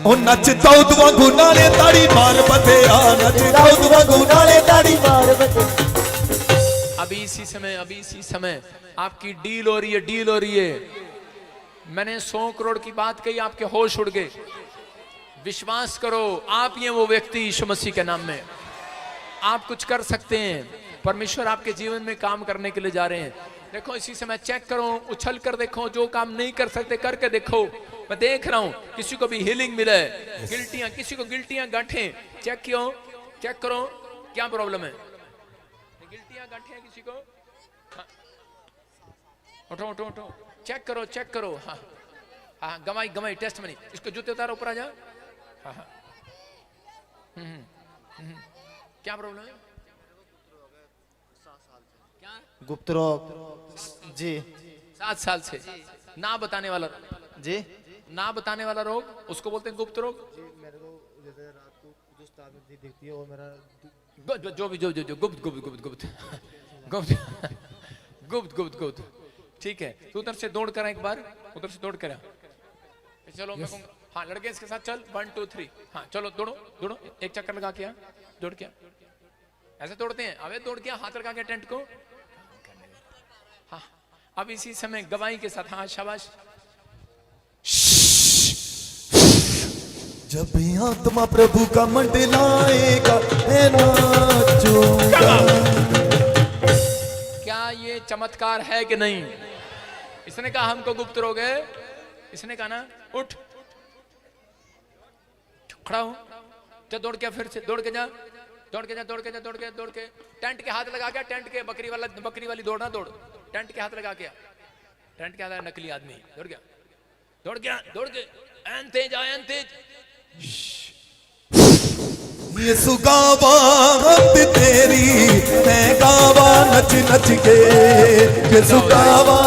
ओ नचदा वांगू नाले ताड़ी मार बंदिया, नचदा वांगू नाले ताड़ी मार बंदिया। अभी इसी समय आपकी डील हो रही है, डील हो रही है। मैंने 100 करोड़ की बात कही, आपके होश उड़ गए। विश्वास करो, आप ये वो व्यक्ति यीशु मसीह के नाम में, आप कुछ कर सकते हैं। परमेश्वर आपके जीवन में काम करने के लिए जा रहे हैं। देखो इसी समय चेक करो, उछल कर देखो, जो काम नहीं कर सकते करके देखो। मैं देख रहा हूं किसी को भी हीलिंग मिले, गिल्टियां, किसी को गिल्टियां गांठें, चेक क्यों, चेक करो क्या प्रॉब्लम है। गिल्टियां गांठें किसी को, हाँ। उठो उठो उठो, चेक करो चेक करो। हाँ हाँ, गवाई टेस्ट में नहीं। इसको जूते उतारो, ऊपर आ जा। हाँ हाँ, क्या प्रॉब्लम है? क्या? गुप्त रोग जी। 7 साल से ना बताने वाला जी, ना बताने वाला रोग, उसको बोलते हैं गुप्त रोग। मेरे को जैसे रात को जो ताकत दिखती है और मेरा जो गुप्त गुप्त गुप्त गुप्त गुप्त गुप्त गुप्त गुप्त। ठीक है, तू उधर से दौड़ कर एक बार, उधर से दौड़ कर। चलो मैं कहूँगा, हाँ लड़के इसके साथ चल, 1 2 3, हाँ चलो दौड़ो दौड़ो, एक चक्कर लगा के दौड़ के, ऐसे दौड़ते हैं। अबे दौड़ के हाथ लगा के टेंट को। हाँ, अब इसी समय गवाही के साथ, हाँ शाबाश। जब भी आत्मा प्रभु का मंडलाएगा मैं नाचूंगा। क्या ये चमत्कार है कि नहीं? इसने कहा हमको गुप्त रोग है, इसने कहा ना उठ, खड़ा हो, जा दौड़ के, फिर से दौड़ के जा, दौड़ के जा, दौड़ के जा, दौड़ के, दौड़ के, टेंट के हाथ लगा के, टेंट के बकरी वाली दौड़ना, दौड़, टेंट के हाथ लगा के, टेंट के हाथ, नकली आदमी दौड़ गया, दौड़ गया, दौड़ के, ऐन तेज आया, ऐन तेज। ये सुगावा हद तेरी मैं गावा नच नच के, ये सुगावा।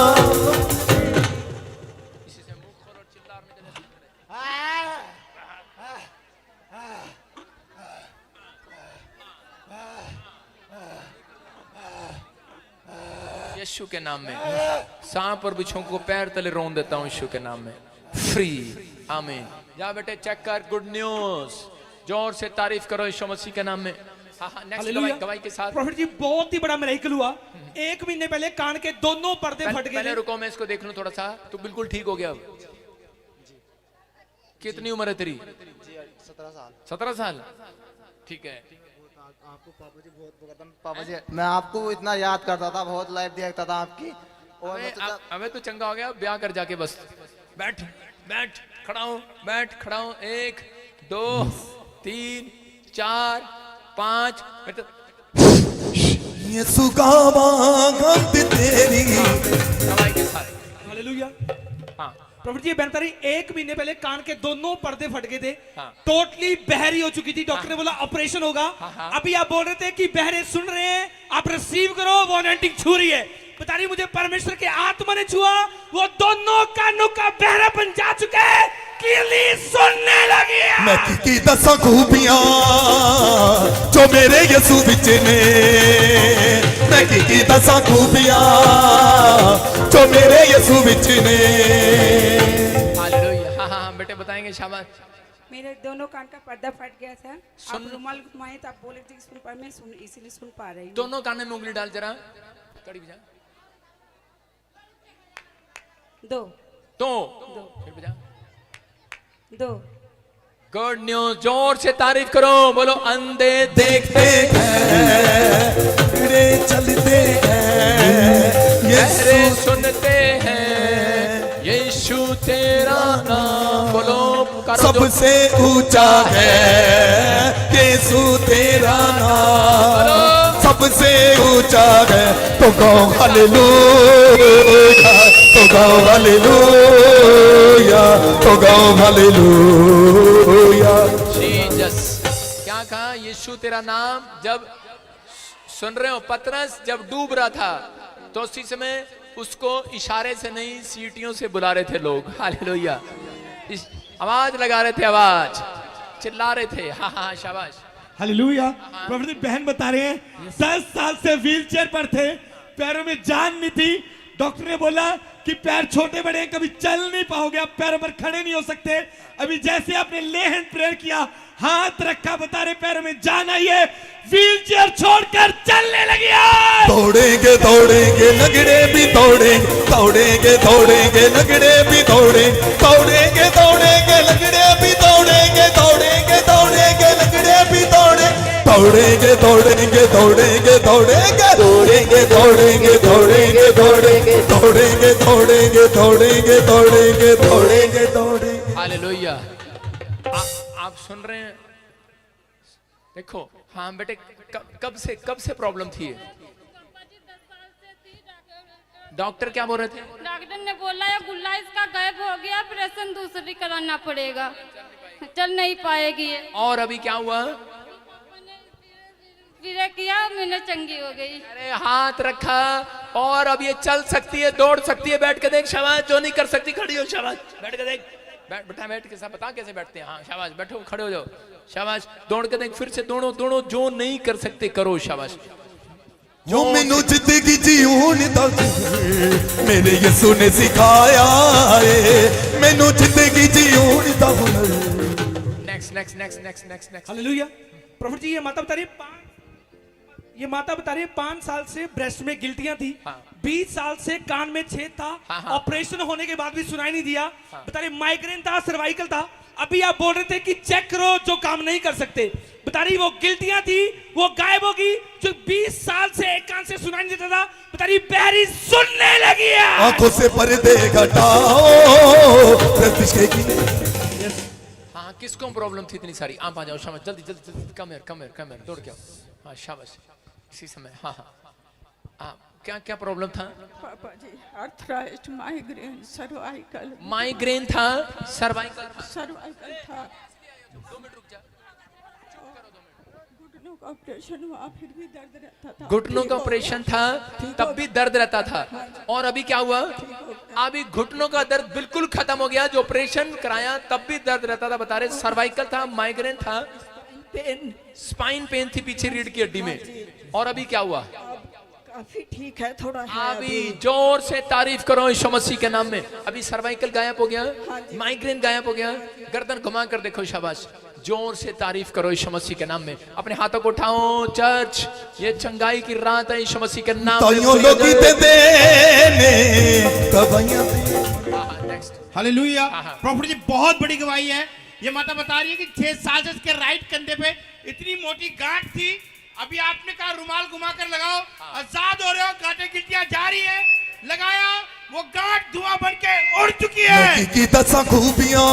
यीशु के नाम में सांप और बिच्छुओं को पैर तले रोन देता हूं यीशु के नाम में, फ्री। आमीन। जा बेटे चेक कर, गुड न्यूज, जोर से तारीफ करो यीशु मसीह के नाम में। हाँ, नेक्स्ट हालेलुया। गवाही के साथ। प्रॉफिट जी बहुत ही बड़ा मिरेकल हुआ। 1 महीने पहले कान के दोनों पर्दे फट गए। पहले रुको, मैं इसको देख लूं थोड़ा सा। तू बिल्कुल ठीक हो गया अब? कितनी उम्र है तेरी? 17 साल। 17 साल, ठीक है। आपको पापा जी बहुत पापा जी, मैं आपको इतना याद करता था, बहुत लाइफ देखता था आपकी। और अबे तू चंगा हो गया, ब्याह कर जाके बस। बैठ बैठ, खड़ा हो, बैठ खड़ा हो। 1 2 3 4 5। यीशु गावा गंद तेरी। गवाही के साथ। हालेलुया। हाँ, प्रॉफिट जी बेहतर 1 महीने पहले कान के दोनों पर्दे फट गए थे। हाँ। टोटली बहरी हो चुकी थी। डॉक्टर ने बोला ऑपरेशन होगा। हाँ। अभी आप बोल रहे थे कि बहरे सुन रहे हैं, आप रिसीव करो, वो अनॉइंटिंग छू रही है। बता रही मुझे परमेश्वर के आत्मा ने छुआ, वो दोनों कानों का बहरापन जा चुका है, क्लियरली सुनने लगी है। मैं की दसा खूबियां जो मेरे यीशु विच ने, मैं की दसा खूबियां जो मेरे यीशु विच ने। हालेलुया। हाँ, बेटे बताएंगे, शाबाश। मेरे दोनों कान का पर्दा फट गया था। सुन- आप रुमाल घुमाए तो आप बोले थे कि सुन पा, मैं सुन इसीलिए सुन पा रही हूँ। दोनों कान में उंगली डाल जरा, कड़ी बजा। दो फिर बजा। 2 गुड न्यूज, जोर से तारीफ करो, बोलो। अंधे देखते हैं, रे चलते हैं, बहरे यीशु सुनते हैं, यीशु तेरा नाम बोलो। करो जो- सबसे ऊंचा है, यीशु तेरा नाम सबसे ऊंचा है। तो गाओ हालेलुया, तो गाओ हालेलुया, तो गाओ हालेलुया। जीसस। क्या कहा? यीशु तेरा नाम। जब सुन रहे हो, पतरस जब डूब रहा था तो उसी समय उसको इशारे से नहीं, सीटियों से बुला रहे थे लोग। हालेलुया। आवाज लगा रहे थे, आवाज चिल्ला रहे थे। हाँ हाँ, शाबाश। हालेलुया। प्रॉफिट जी बहन बता रहे हैं 10 साल से व्हीलचेयर पर थे, पैरों में जान नहीं थी। डॉक्टर ने बोला कि पैर छोटे बड़े हैं, कभी चल नहीं पाओगे, आप पैरों पर खड़े नहीं हो सकते। अभी जैसे आपने ले हैंड प्रेयर किया, हाथ रखा, बता रहे पैरों में जान आई है, व्हीलचेयर छोड़कर चलने लगी है। दौड़ेंगे दौड़ेंगे लगड़े भी दौड़ेंगे, दौड़ेंगे दौड़ेंगे लगड़े भी दौड़ेंगे, दौड़ेंगे दौड़ेंगे लगड़े भी दौड़ेंगे, दौड़ेंगे दौड़ेंगे लगड़े भी दौड़ेंगे, दौड़ेंगे दौड़ेंगे दौड़ेंगे दौड़ेंगे दौड़ेंगे दौड़ेंगे दौड़ेंगे दौड़ेंगे दौड़ेंगे दौड़ेंगे दौड़ेंगे दौड़ेंगे दौड़ेंगे दौड़ेंगे। हालेलुया। आप सुन रहे हैं? देखो, हाँ बेटे, कब से प्रॉब्लम थी? डॉक्टर क्या बोल रहे थे? डॉक्टर ने बोला है गुल्ला इसका गायब हो गया, ऑपरेशन दूसरी कराना पड़ेगा, चल नहीं पाएगी ये। और अभी क्या हुआ? फिर किया, मैंने चंगी हो गई। अरे हाथ रखा और अब ये चल सकती है, दौड़ सकती है। बैठ के देख, शाबाश। जो नहीं कर सकती खड़ी हो, शाबाश। बैठ के देख, बैठ के सब बता कैसे बैठते हैं। हाँ शाबाश, बैठो, खड़े हो जाओ, शाबाश। दौड़ के देख, फिर से दौड़ो दौड़ो। जो नहीं कर सकते करो, शाबाश। जो मैनू जिंदगी जीऊन दा मेरे यीशु ने सिखाया है, मैनू जिंदगी जीऊन दा हुनर। Next next next next next next. Hallelujah. Prophet ji ये माता बता रही है 5 साल से ब्रेस्ट में गिल्टियां थी। हाँ। 20 साल से कान में छेद था। हाँ। ऑपरेशन होने के बाद भी सुनाई नहीं दिया। बता रही माइग्रेन था, सर्वाइकल था। अभी आप बोल रहे थे कि चेक करो, जो काम नहीं कर सकते। बता रही वो गिल्टियां थी, वो गायब होगी। जो 20 साल से एक कान से सुनाई नहीं देता था, बता रही बहरी सुनने लगी है। आंखों से पर्दे घटाओ, प्रतिष्ठे की। हाँ, किसको प्रॉब्लम थी इतनी सारी? आप आ जाओ, शाबाश। जल्दी जल्दी जल्दी, कम हियर दौड़ के आओ। हाँ शाबाश, इसी समय। हाँ हाँ, क्या क्या प्रॉब्लम था? पापा जी आर्थराइट, माइग्रेन, सर्वाइकल। माइग्रेन था, सर्वाइकल सर्वाइकल था। 2 मिनट रुक जा। घुटनों का ऑपरेशन हुआ, फिर भी दर्द रहता था। घुटनों का ऑपरेशन था, तब भी दर्द रहता था। और अभी क्या हुआ? अभी घुटनों का दर्द बिल्कुल खत्म हो गया। जो ऑपरेशन कराया तब भी दर्द रहता था, बता रहे। सर्वाइकल था, माइग्रेन था, पेन, स्पाइन पेन थी पीछे रीढ़ की हड्डी में। और अभी क्या हुआ? काफी ठीक है, थोड़ा है अभी जोर से तारीफ करो यीशु मसीह के नाम में। अभी सर्वाइकल गायब हो गया, माइग्रेन गायब हो गया, गर्दन घुमा कर देखो, शाबाश। जोर से तारीफ करो यीशु मसीह के नाम में। अपने हाथों को उठाओ चर्च, ये चंगाई की रात है यीशु मसीह के नाम में। हालेलुया। प्रॉफिट जी बहुत बड़ी गवाही है। ये माता बता रही है कि 6 साल से इसके राइट कंधे पे इतनी मोटी गांठ थी, अभी आपने कहा रुमाल घुमा कर लगाओ, आजाद हो रहे हो, गांठें गिरतियां जा रही है, लगाया, वो गांठ धुआं बन के उड़ चुकी है। की 10 खूबियां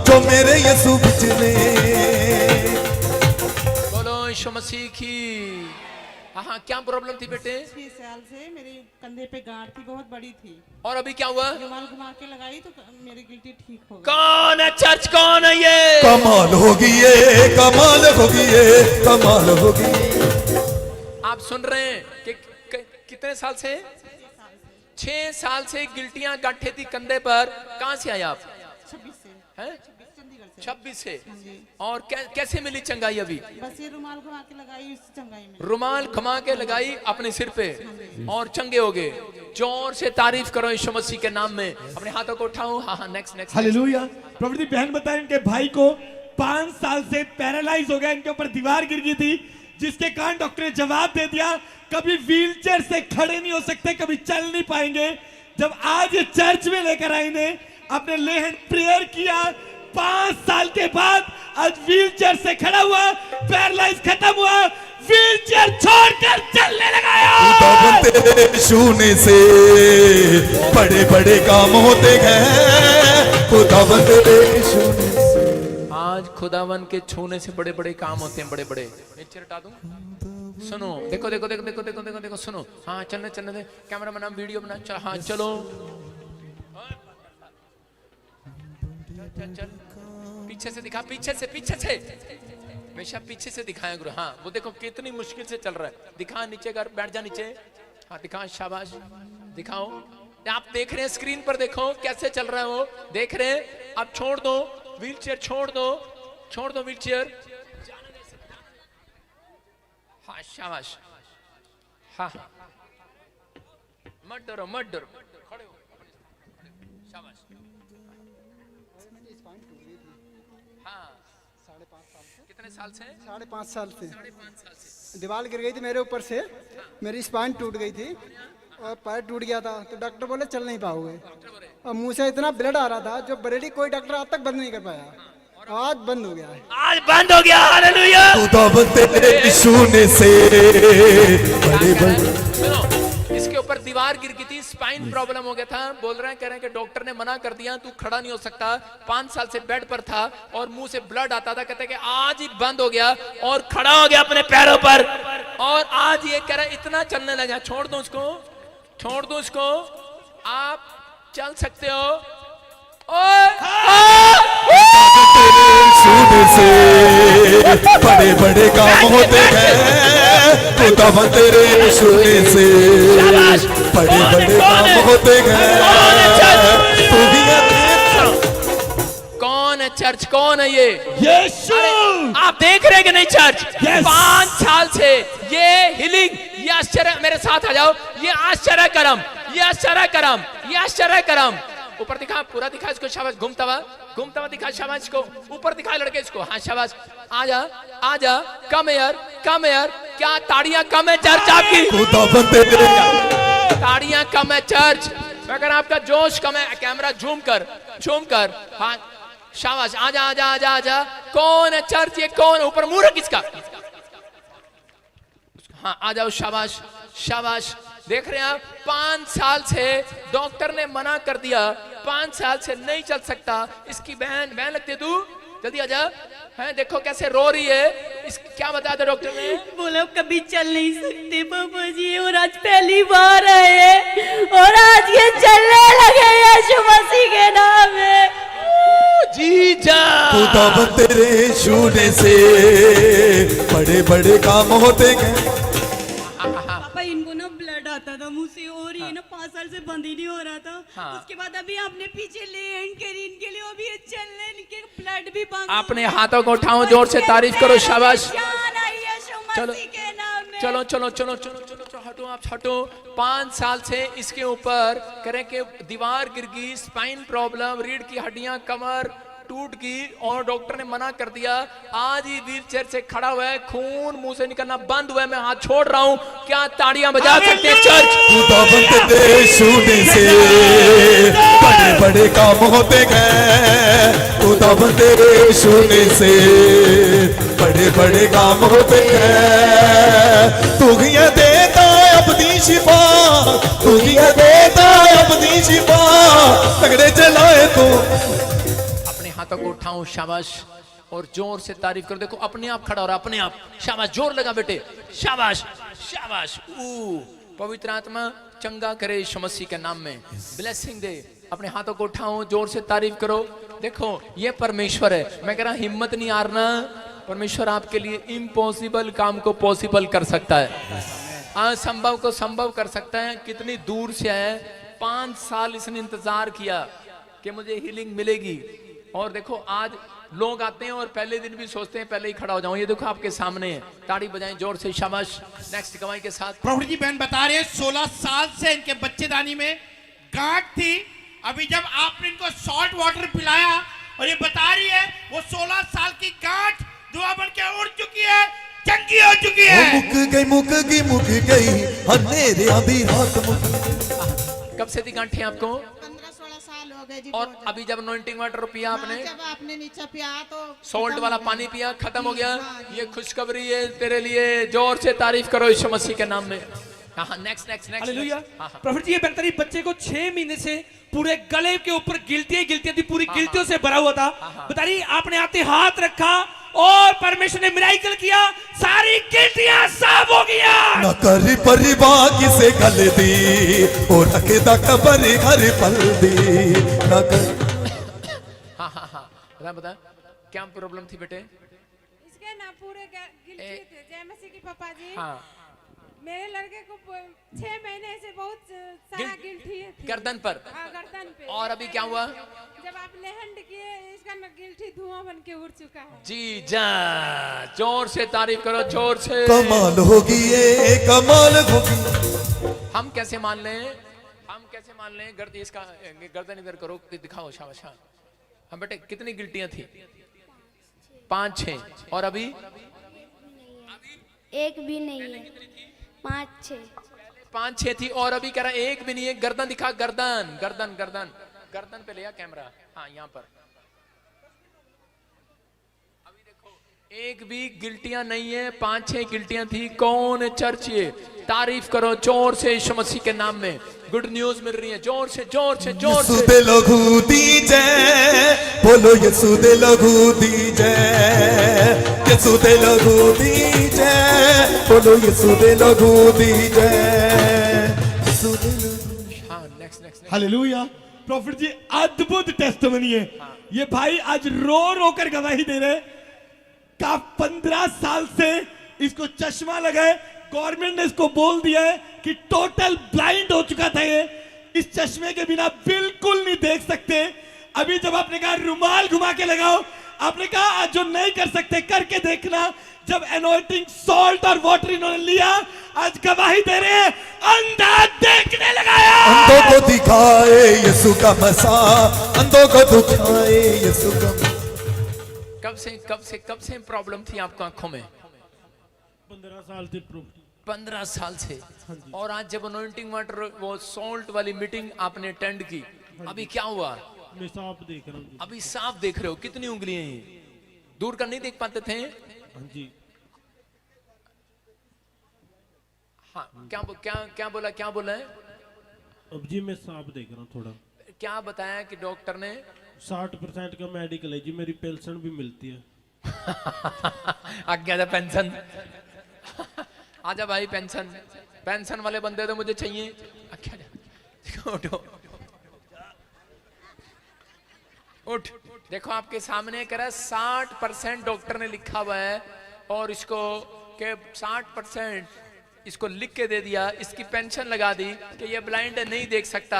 जो मेरे यीशु बिचले। बोलो यीशु मसीह की। हाँ, क्या प्रॉब्लम थी बेटे? 6 साल से मेरे कंधे पे गांठ थी, बहुत बड़ी थी, और अभी क्या हुआ? रुमाल घुमा के लगाई तो मेरी गिल्टी ठीक हो गई। कौन है चर्च, कौन है ये? कमाल होगी ये, कमाल होगी ये, कमाल होगी। आप सुन रहे हैं कि कितने साल से? 6 साल से गिल्टियां गांठे थी कंधे पर। कहां से आए आप? 26 से। हैं? 26 से। हाँ जी। और कैसे मिली चंगाई अभी? बस ये रुमाल घुमा के लगाई इस चंगाई में। रुमाल घुमा के लगाई अपने सिर पे और चंगे हो गए। जोर से तारीफ करो यीशु मसीह के नाम में। अपने हाथों को उठाओ। हाँ, नेक्स्ट। हालेलुया। प्रॉफिट जी बहन बता रहे इनके भाई को 5 साल से पैरालाइज हो गया, इनके ऊपर दीवार गिर गई थी, जिसके कारण डॉक्टर ने जवाब दे दिया कभी व्हीलचेयर से खड़े नहीं हो सकते, कभी चल नहीं पाएंगे। जब आज ये चर्च में लेकर आए ने, अपने ले हैंड प्रेयर किया, 5 साल के बाद आज व्हीलचेयर से खड़ा हुआ, पैरालाइज खत्म हुआ, व्हीलचेयर छोड़कर चलने लगाया। तेरे छूने से बड़े बड़े काम होते गए, खुदावन तेरे छूने से। आज खुदावन के छूने से बड़े बड़े काम होते हैं, बड़े बड़े। नीचे हटा दूं? सुनो, देखो, सुनो। हाँ, चलने दे, कैमरा बना, वीडियो बना। हाँ, चलो, चल। पीछे से दिखा, पीछे से हमेशा पीछे से दिखाया गुरु। हाँ, वो देखो कितनी मुश्किल से चल रहा है। दिखा, नीचे कर, बैठ जा नीचे। हाँ, दिखा, शाबाश, दिखाओ। आप देख रहे हैं स्क्रीन पर, देखो कैसे चल रहा है वो, देख रहे हैं। अब छोड़ दो व्हीलचेयर, छोड़ दो व्हीलचेयर। हाँ, शाबाश। हाँ, मत डरो, खड़े हो, शाबाश। हाँ, 5.5 साल से। कितने साल से? 5.5 साल से 5.5 साल से दीवार गिर गई थी मेरे ऊपर से, मेरी स्पाइन टूट गई थी और पैर टूट गया था, तो डॉक्टर बोले चल नहीं पाओगे, और मुंह से इतना ब्लड आ रहा था जो ब्लड कोई डॉक्टर आज तक बंद नहीं कर पाया, आज बंद हो गया है। आज बंद हो गया। हालेलुया। खुदावन तेरे छूने से बड़े बड़े। सुनो, इसके ऊपर दीवार गिर गई थी, स्पाइन प्रॉब्लम हो गया था। बोल रहे हैं, कह रहे हैं कि डॉक्टर ने मना कर दिया, तू खड़ा नहीं हो सकता। 5 साल से बेड पर था और मुंह से ब्लड आता था। कहते हैं कि आज ही बंद हो गया और खड़ा हो गया अपने पैरों पर, और आज ये कह रहा है इतना चलने लगा। छोड़ दो उसको, आप चल सकते हो। छूने से बड़े बड़े काम होते हैं, खुदावन तेरे छूने से बड़े बड़े काम होते हैं। कौन है चर्च, कौन है ये? यीशु। आप देख रहे हैं कि नहीं चर्च? Yes. 5 साल से ये हीलिंग, ये आश्चर्य, मेरे साथ आ जाओ, ये आश्चर्य करम। ऊपर दिखा, पूरा दिखा इसको, शाबाश। घूमता हुआ दिखा, शाबाश। इसको ऊपर दिखा लड़के, इसको। हाँ, शाबाश। आजा, कम यार। क्या ताड़ियां कम है चर्च आपकी? ताड़ियां कम है चर्च, अगर आपका जोश कम है। कैमरा झूम कर। हाँ, शाबाश। आजा। कौन है चर्च? ये कौन? ऊपर मुंह रख इसका। हाँ, आ जाओ, शाबाश। देख रहे हैं आप, 5 साल से डॉक्टर ने मना कर दिया, 5 साल से नहीं चल सकता। इसकी बहन लगती है, तू जल्दी आजा। हैं, देखो कैसे रो रही है। क्या बताया था डॉक्टर ने? बोला कभी चल नहीं सकते बाबा जी, और आज पहली बार आए और आज ये चलने लगे यीशु मसीह के नाम में। जीजा, खुदावन तेरे छूने से बड़े बड़े काम होते हैं। पापा, इनको ना ब्लड आता था मुंह से, और ये ना 5 साल से बंद ही नहीं हो रहा था। उसके बाद अभी आपने पीछे ले एंड करी इनके लिए, अभी ये चलने, इनके ब्लड भी बंद। अपने हाथों को उठाओ, जोर से तारीफ करो, शाबाश। चलो। आप हटो। 5 साल से इसके ऊपर करें कि दीवार गिर गई, स्पाइन प्रॉब्लम, रीढ़ की हड्डियां, कमर टूट गई और डॉक्टर ने मना कर दिया। आज ही व्हीलचेयर से खड़ा हुआ है, खून मुंह से निकलना बंद हुआ है। मैं हाथ छोड़ रहा हूं, क्या ताड़ियां बजा सकते हैं चर्च? छूने से बड़े बड़े काम होते गए, खुदा बंदे छूने से बड़े बड़े काम होते गए। तू ये देता अपनी शिफा, तू ये देता अपनी शिफा, तगड़े चलाए तू। हाथों को उठाऊं, शाबाश, और जोर से तारीफ करो। देखो अपने आप खड़ा हो रहा, अपने आप, शाबाश, जोर लगा बेटे, शाबाश शाबाश। पवित्र आत्मा चंगा करे यीशु मसीह के नाम में, ब्लेसिंग दे। अपने हाथों को उठाऊं, जोर से तारीफ करो। देखो ये परमेश्वर है, मैं कह रहा हिम्मत नहीं हारना। परमेश्वर आपके लिए इम्पॉसिबल काम को पॉसिबल कर सकता है, असंभव को संभव कर सकता है। कितनी दूर से आया, 5 साल इसने इंतजार किया कि मुझे हीलिंग मिलेगी। और देखो आज लोग आते हैं और पहले दिन भी सोचते हैं पहले ही खड़ा हो जाऊं। ये देखो आपके सामने है, ताड़ी बजाएं जोर से, शाबाश। नेक्स्ट गवाही के साथ प्रभु जी बहन बता रहे हैं 16 साल से इनके बच्चेदानी में गांठ थी। अभी जब आपने इनको सॉल्ट वाटर पिलाया और ये बता रही है वो 16 साल की गांठ दुआ बन के उड़ चुकी है, चंगी हो चुकी है। मुक गई अंधेरे अभी रात मुक। कब से थी गांठें आपको? 15-16 साल हो गए जी। और अभी जब अनॉइंटिंग वाटर पिया आपने, जब आपने नीचे पिया तो सॉल्ट वाला पानी पिया, खत्म हो गया। ये खुशखबरी है तेरे लिए, जोर से तारीफ करो यीशु मसीह के नाम में। Next next next. Hallelujah. Prophet ji ये बेहतरीन बच्चे को 6 महीने से पूरे गले के ऊपर गिल्टियां थी, पूरी गिल्टियों से भरा हुआ था। बता रही आपने आते हाथ रखा और परमेश्वर ने मिराइकल किया, सारी गिल्टियां साफ हो गया। न कर परिवार किसे गल दी और रखे दा खबर हर पल दी न कर। हाँ बता क्या प्रॉब्लम थी बेटे? इसके ना पूरे गिल्टी थे जय मसीह की पापा जी। हाँ। मेरे लड़के को 6 महीने से बहुत सारा गिल्टी थी गर्दन पर। गर्दन पे। और अभी क्या हुआ? जब आप लेहंड किए इसका ना गिल्टी धुआं बन के उड़ चुका है। जी जा, जोर से तारीफ करो, जोर से। कमाल होगी ये, कमाल होगी। हम कैसे मान लें, हम कैसे मान लें? इसका गर्दन इधर करो, दिखाओ, शाबाश। हम बेटे कितनी गिल्टियां थी? 5-6। और अभी एक भी नहीं है, 5-6 थी। और अभी कह रहा एक भी नहीं है। गर्दन दिखा, गर्दन गर्दन गर्दन गर्दन पे लिया कैमरा, हाँ यहाँ पर। अभी देखो एक भी गिल्टियां नहीं है, 5-6 गिल्टियां थी। कौन चर्च ये? तारीफ करो जोर से यीशु मसीह के नाम में। गुड न्यूज मिल रही है, जोर से जोर से जोर से। यीशु दे लघु दी जय, बोलो यीशु दे लघु दी जय, यीशु दे लघु दी जय, बोलो यीशु दे लघु दी जय। हाँ नेक्स्ट नेक्स्ट। हालेलुया। प्रॉफिट जी अद्भुत टेस्टिमनी है। ये भाई आज रो रो कर गवाही दे रहे का 15 साल से इसको चश्मा लगा है। गवर्नमेंट ने इसको बोल दिया है कि टोटल ब्लाइंड हो चुका था ये, इस चश्मे के बिना बिल्कुल नहीं देख सकते। अभी जब आपने कहा रुमाल घुमा के लगाओ, आपने कहा आज जो नहीं कर सकते करके देखना। जब एनॉइंटिंग सॉल्ट और वाटर इन्होंने लिया, आज गवाही दे रहे हैं, अंधा देखने लगाया। अंधों को दिखाए यीशु का मसा, अंधों को दिखाए यीशु का। कब से प्रॉब्लम थी आपको आंखों में? 15 साल से। 15 साल से। और आज जब अनॉइंटिंग वाटर वो सॉल्ट वाली मीटिंग आपने अटेंड की, अभी क्या हुआ? मैं साफ देख रहा हूँ। अभी साफ देख रहे हो? कितनी उंगलियां हैं? दूर का नहीं देख पाते थे? जी। हाँ क्या बोला है? अब जी मैं साफ देख रहा हूँ थोड़ा। क्या बताया कि डॉक्टर ने? 60% का मेडिकल है जी, मेरी पेंशन भी मिलती है। आज्ञा जा पेंशन। आजा भाई पेंशन, पेंशन वाले बंदे तो मुझे चाहिए। उठो उठ। देखो आपके सामने कह रहा है 60% डॉक्टर ने लिखा हुआ है और इसको के 60% इसको लिख के दे दिया, इसकी पेंशन लगा दी कि ये ब्लाइंड है, नहीं देख सकता।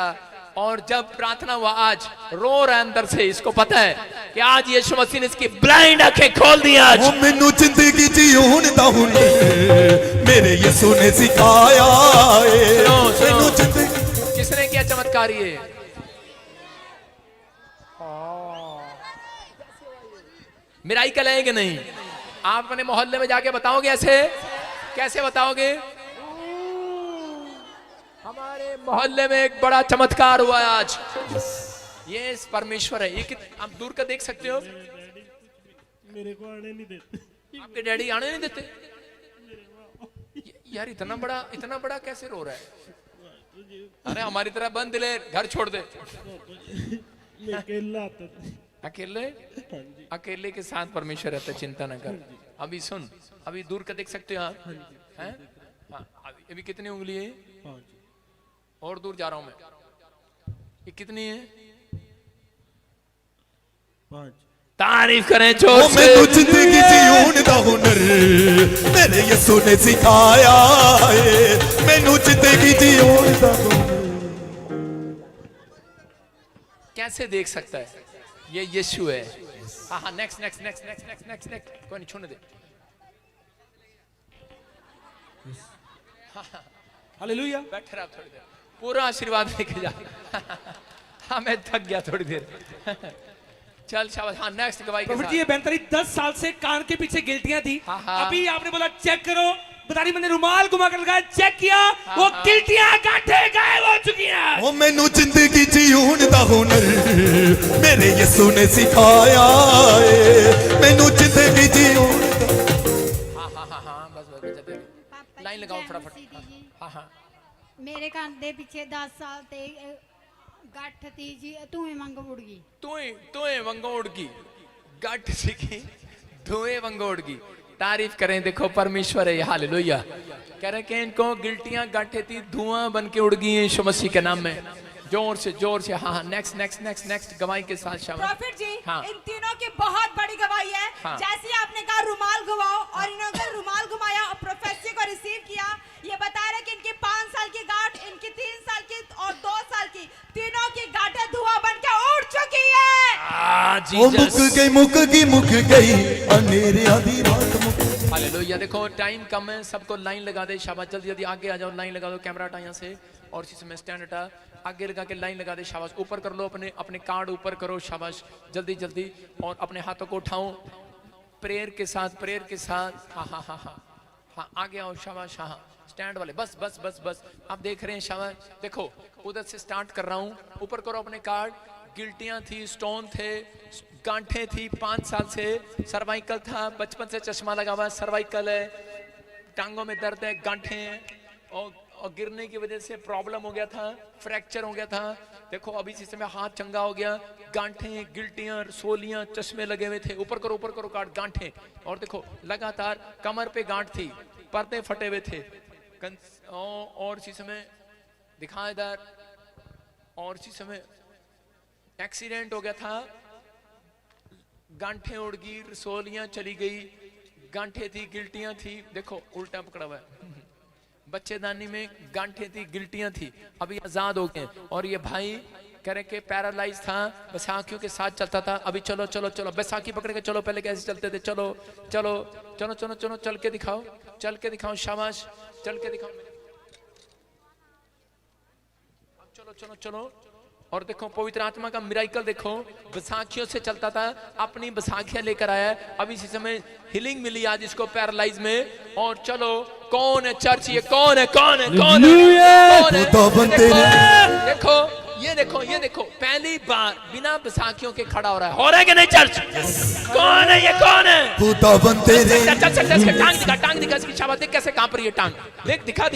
और जब प्रार्थना हुआ आज रो रहा है अंदर से, इसको पता है कि आज यीशु मसीह ने इसकी ब्लाइंड आंखें खोल दी। आज मैनू जिंदगी जीऊण दा हुनर मेरे यीशु ने सिखाया है। मैनू जिंदगी किसने किया चमत्कार ये? मिराइकल है कि नहीं? आप अपने मोहल्ले में जाके बताओगे ऐसे? कैसे बताओगे? हमारे मोहल्ले में एक बड़ा चमत्कार हुआ है आज। ये परमेश्वर है। ये आप दूर का देख सकते हो। मेरे को आने नहीं देते। आपके डैडी आने नहीं देते? यार इतना बड़ा कैसे रो रहा है? अरे हमारी तरह बंद ले, घर छोड़ दे। अकेले के साथ परमेश्वर रहता, चिंता न कर। अभी सुन, अभी दूर का देख सकते हो आप, हैं? हाँ, अभी कितनी उंगली है? और दूर जा रहा हूं मैं। ये कितनी है? 5। तारीफ करें जोर से। मैनू जिंदगी जीऊण दा हुनर मेरे यीशु ने सिखाया है। मैनू जिंदगी जीऊण दा हुनर। कैसे देख सकता है? ये यीशु है। हाँ, next next next next next next next, कोई नहीं छूने दे। हालेलुया। बैठे रहो थोड़ी देर, पूरा आशीर्वाद लेके जा। हाँ, मैं थक गया थोड़ी देर। चल शाबाश। हाँ, नेक्स्ट गवाही के साथ। ये बेंतरी 10 साल से कान के पीछे गिल्टियां थी। हाँ। अभी आपने बोला चेक करो, बता रही मैंने रुमाल घुमा कर लगाया, चेक किया, वो गिल्टियां गांठें गायब हो चुकी हैं। ओ मैनू जिंदगी जीऊण दा हुनर मेरे यीशु ने सिखाया है। मैनू जिंदगी जीऊण हाँ, बस लाइन लगाओ फटाफट। हाँ। मेरे कान दे पीछे 10 साल ते गठ थी जी, धुएं वांग उड़ गई। धुएं वांग उड़ गई, गठ सीखी, धुएं वांग उड़ गई। तारीफ करें, देखो परमेश्वर है। हालेलुया। कह रहे कि इनको गिल्टियां गांठें थी, धुआं बन के उड़ गई हैं यीशु मसीह के नाम में। जोर से। हाँ, नेक्स्ट नेक्स्ट नेक्स्ट नेक्स्ट गवाही के साथ शाबाश। प्रॉफिट जी, हाँ। इन तीनों की बहुत बड़ी गवाही है। हाँ। जैसे आपने कहा रुमाल घुमाओ, और इन्होंने रुमाल घुमाया और प्रोफेसी को रिसीव किया। ये बता रहे कि इनकी 5 साल की गांठ, इनकी 3 साल की और 2 साल की, तीनों की गांठें धुआं बन के उड़ चुकी है। ओ मुक गई अंधेरे आधी रात मुक। हालेलुया। देखो टाइम कम है, सबको लाइन लगा दे। शाबाश, जल्दी आगे आ जाओ, लाइन लगा दो। कैमरा हटा यहाँ से, और इसी समय स्टैंड हटा, आगे लगा के लाइन लगा दे। शाबाश, ऊपर कर लो, अपने कार्ड ऊपर करो। शाबाश, जल्दी। और अपने हाथों को उठाओ प्रेयर के साथ। हाँ, आगे आओ। शाबाश। हाँ, स्टैंड वाले, बस। आप देख रहे हैं। शाबाश, देखो उधर से स्टार्ट कर रहा हूँ। ऊपर करो अपने कार्ड। गिल्टियां थी, स्टोन थे, गांठें थी 5 साल से, सर्वाइकल था, बचपन से चश्मा लगा हुआ, सर्वाइकल है, टांगों में दर्द है, गांठें हैं, और गिरने की वजह से प्रॉब्लम हो गया था, फ्रैक्चर हो गया था। देखो अभी इसी समय हाथ चंगा हो गया। गांठें, गिल्टियां, सोलियां, चश्मे लगे हुए थे। ऊपर करो काट, गांठें। और देखो लगातार कमर पे गांठ थी, पर्दे फटे हुए थे। और इसी समय दिखा इधर, और इसी समय एक्सीडेंट हो गया था, गांठें उड़ गई, रसोलियां चली गई, गांठें थी, गिल्टियां थी। देखो उल्टा पकड़ा हुआ है। बच्चेदानी में गांठें थी, गिल्टियां थी, अभी आजाद हो गए। और ये भाई कह रहे कि पैरालाइज था, बैसाखियों के साथ चलता था। अभी चलो बैसाखी पकड़ के चलो। पहले कैसे चलते थे? चलो चल के दिखाओ। शाबाश, चल के दिखाओ। चलो। और देखो पवित्र आत्मा का मिराइकल देखो, बैसाखियों से चलता था, अपनी बैसाखियां लेकर आया। अभी इसी समय हीलिंग मिली आज इसको पैरालाइज में। और चलो, कौन है चर्च? ये कौन है? देखो पहली बार बिना बैसाखियों के खड़ा हो रहा है कि नहीं चर्च? कौन है ये? कौन है? चल टांग दिखा इसकी। शाबाश, देख कैसे कांप रही है टांग। देख, दिखा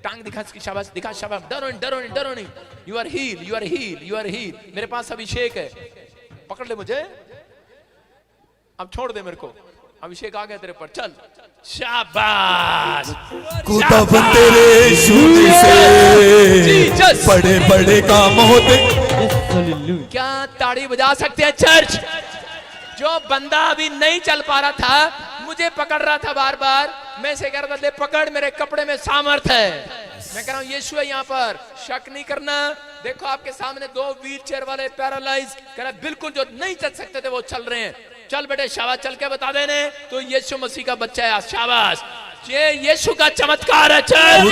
टांग दिखा इसकी। शाबाश, दिखा। शाबाश, डरो नहीं। You are heal. मेरे पास अभिषेक है, पकड़ ले मुझे। अब छोड़ दे मेरे को, अभिषेक आ गया तेरे पर। चल, शाबाश। तेरे शून्य से बड़े काम होते। क्या ताड़ी बजा सकते हैं चर्च? जो बंदा अभी नहीं चल पा रहा था, मुझे पकड़ रहा था बार, मैं से कह रहा था, ले पकड़, मेरे कपड़े में सामर्थ है। मैं कह रहा हूं यीशु है यहाँ पर, शक नहीं करना। देखो आपके सामने 2 व्हील चेयर वाले पैरालाइज, कह रहा बिल्कुल जो नहीं चल सकते थे वो चल रहे हैं। चल बेटे शाबाश, चल के बता देने तो यीशु मसीह का बच्चा है। शाबाश, ये यीशु का चमत्कार है। चल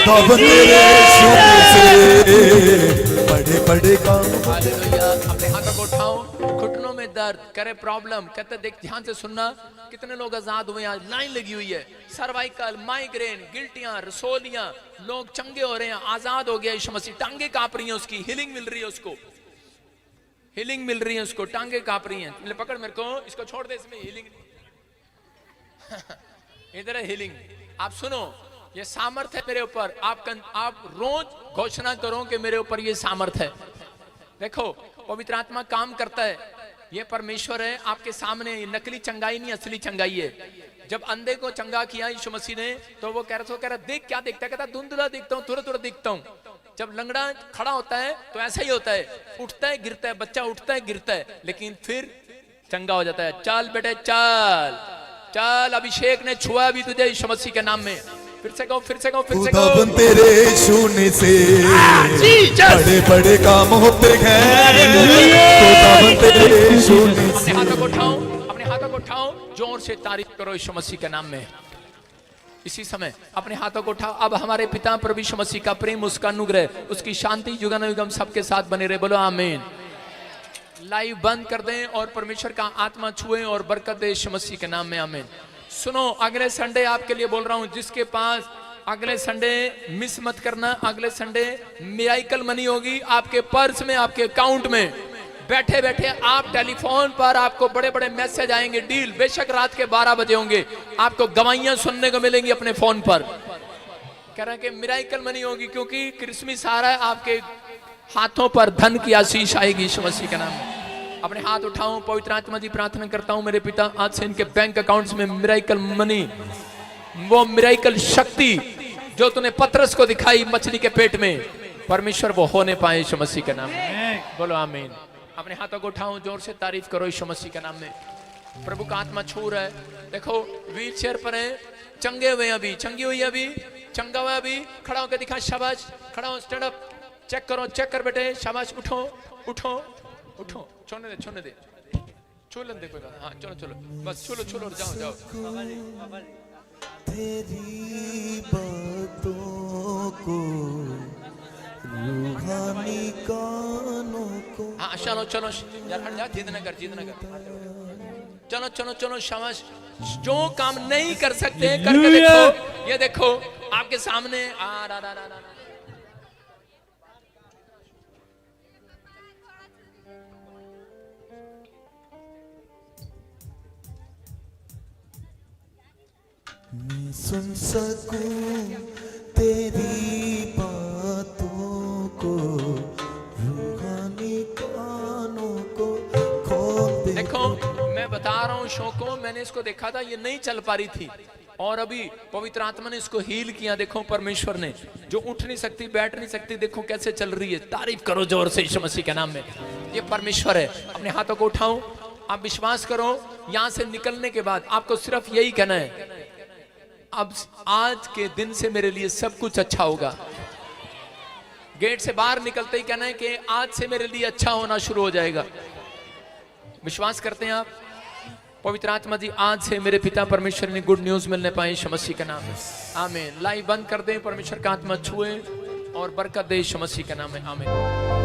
बड़े बड़े काम। हालेलुया। अपने हाथों को उठाओ। घुटनों में दर्द करे, प्रॉब्लम, कहते देख ध्यान से सुनना, कितने लोग आजाद हुए, आज लाइन लगी हुई है। सर्वाइकल, माइग्रेन, गिल्टियां, रसोलियां, लोग चंगे हो रहे हैं, आजाद हो गया यीशु मसीह। टांगे कांप रही हैं उसकी, हीलिंग मिल रही है उसको, हीलिंग मिल रही है उसको, टांगे कांप रही हैं। ले पकड़ मेरे को, इसको छोड़ दे, इसमें हीलिंग इधर है हीलिंग। आप सुनो, ये सामर्थ है मेरे ऊपर। आप रोज घोषणा करो कि मेरे ऊपर ये सामर्थ है। देखो पवित्र आत्मा काम करता है, ये परमेश्वर है आपके सामने। नकली चंगाई नहीं, असली चंगाई है। जब अंधे को चंगा किया यीशु मसीह ने, तो वो कह रहा देख क्या देखता है, कहता धुंधला दिखता हूँ, थोड़ा थोड़ा दिखता हूँ। जब लंगड़ा खड़ा होता है तो ऐसा ही होता है, उठता है गिरता है, बच्चा उठता है गिरता है, लेकिन फिर चंगा हो जाता है। चल बेटे चल चल, अभिषेक ने छुआ भी तुझे यीशु मसीह के नाम में। फिर से कहो, फिर से कहो, फिर से कहो। खुदावन तेरे छूने से बड़े बड़े काम होते हैं। खुदावन तेरे छूने से। अपने हाथों को उठाओ, अपने हाथों को उठाओ, जोर से तारीफ करो यीशु मसीह के नाम में। इसी समय अपने हाथों को उठाओ। अब हमारे पिता प्रभु यीशु मसीह का प्रेम, उसका अनुग्रह, उसकी शांति युगानुयुगम सबके साथ बने रहे। बोलो आमीन। लाइव बंद कर दें और परमेश्वर का आत्मा छुए और बरकत दे यीशु मसीह के नाम में आमीन। सुनो, अगले संडे आपके लिए बोल रहा हूं, जिसके पास अगले संडे मिस मत करना। अगले संडे मिराइकल मनी होगी आपके पर्स में, आपके अकाउंट में। बैठे बैठे आप टेलीफोन पर आपको बड़े बड़े मैसेज आएंगे, डील, बेशक रात के 12 बजे होंगे, आपको गवाहियां सुनने को मिलेंगी अपने फोन पर। कह रहा है कि मिराइकल मनी होगी, क्योंकि क्रिसमस आ रहा है। आपके हाथों पर धन की आशीष आएगी यीशु मसीह के नाम में। अपने हाथ उठाऊं। पवित्र आत्मा जी, प्रार्थना करता हूं मेरे पिता, आज से इनके बैंक अकाउंट्स में मिराइकल मनी, वो मिराइकल शक्ति जो तूने पतरस को दिखाई मछली के पेट में, परमेश्वर वो होने पाए यीशु मसीह के नाम में। बोलो आमीन। अपने हाथों को उठाऊं, जोर से तारीफ करो यीशु मसीह के नाम में। प्रभु का आत्मा छू रहा है। देखो व्हील चेयर पर है, चंगे हुए अभी, चंगी हुई अभी, चंगा हुआ अभी, खड़ा होकर दिखा। शाबाश, खड़ा हो, स्टैंड अप, चेक करो, चेक कर बेटे, शाबाश, उठो उठो उठो, छोड़ने दे, छोड़ने दे, छू लेने दे, कोई बात। हाँ चलो चलो, बस छू लो, छू लो, जाओ जाओ। तेरी बातों को रूहानी कानों को। हाँ चलो चलो, यार हट जा, जिद न कर, जिद न कर। चलो चलो चलो, शाबाश। जो काम नहीं कर सकते करके देखो। ये देखो आपके सामने आ रहा। मैं सुन सकूं तेरी बातों को, रूहानी कानों को खोल दे। देखो मैं बता रहा हूँ शो को, मैंने इसको देखा था, ये नहीं चल पा रही थी, और अभी पवित्र आत्मा ने इसको हील किया। देखो परमेश्वर ने, जो उठ नहीं सकती, बैठ नहीं सकती, देखो कैसे चल रही है। तारीफ करो जोर से यीशु मसीह के नाम में। ये परमेश्वर है। अपने हाथों को उठाओ, आप विश्वास करो। यहां से निकलने के बाद आपको सिर्फ यही कहना है, अब आज के दिन से मेरे लिए सब कुछ अच्छा होगा। गेट से बाहर निकलते ही कहना है कि आज से मेरे लिए अच्छा होना शुरू हो जाएगा। विश्वास करते हैं आप? पवित्र आत्मा जी, आज से मेरे पिता परमेश्वर ने गुड न्यूज मिलने पाए यीशु मसीह के नाम में। आमीन। लाइव बंद कर दें, परमेश्वर का आत्मा छुए और बरकत दे यीशु मसीह के नाम में। आमीन।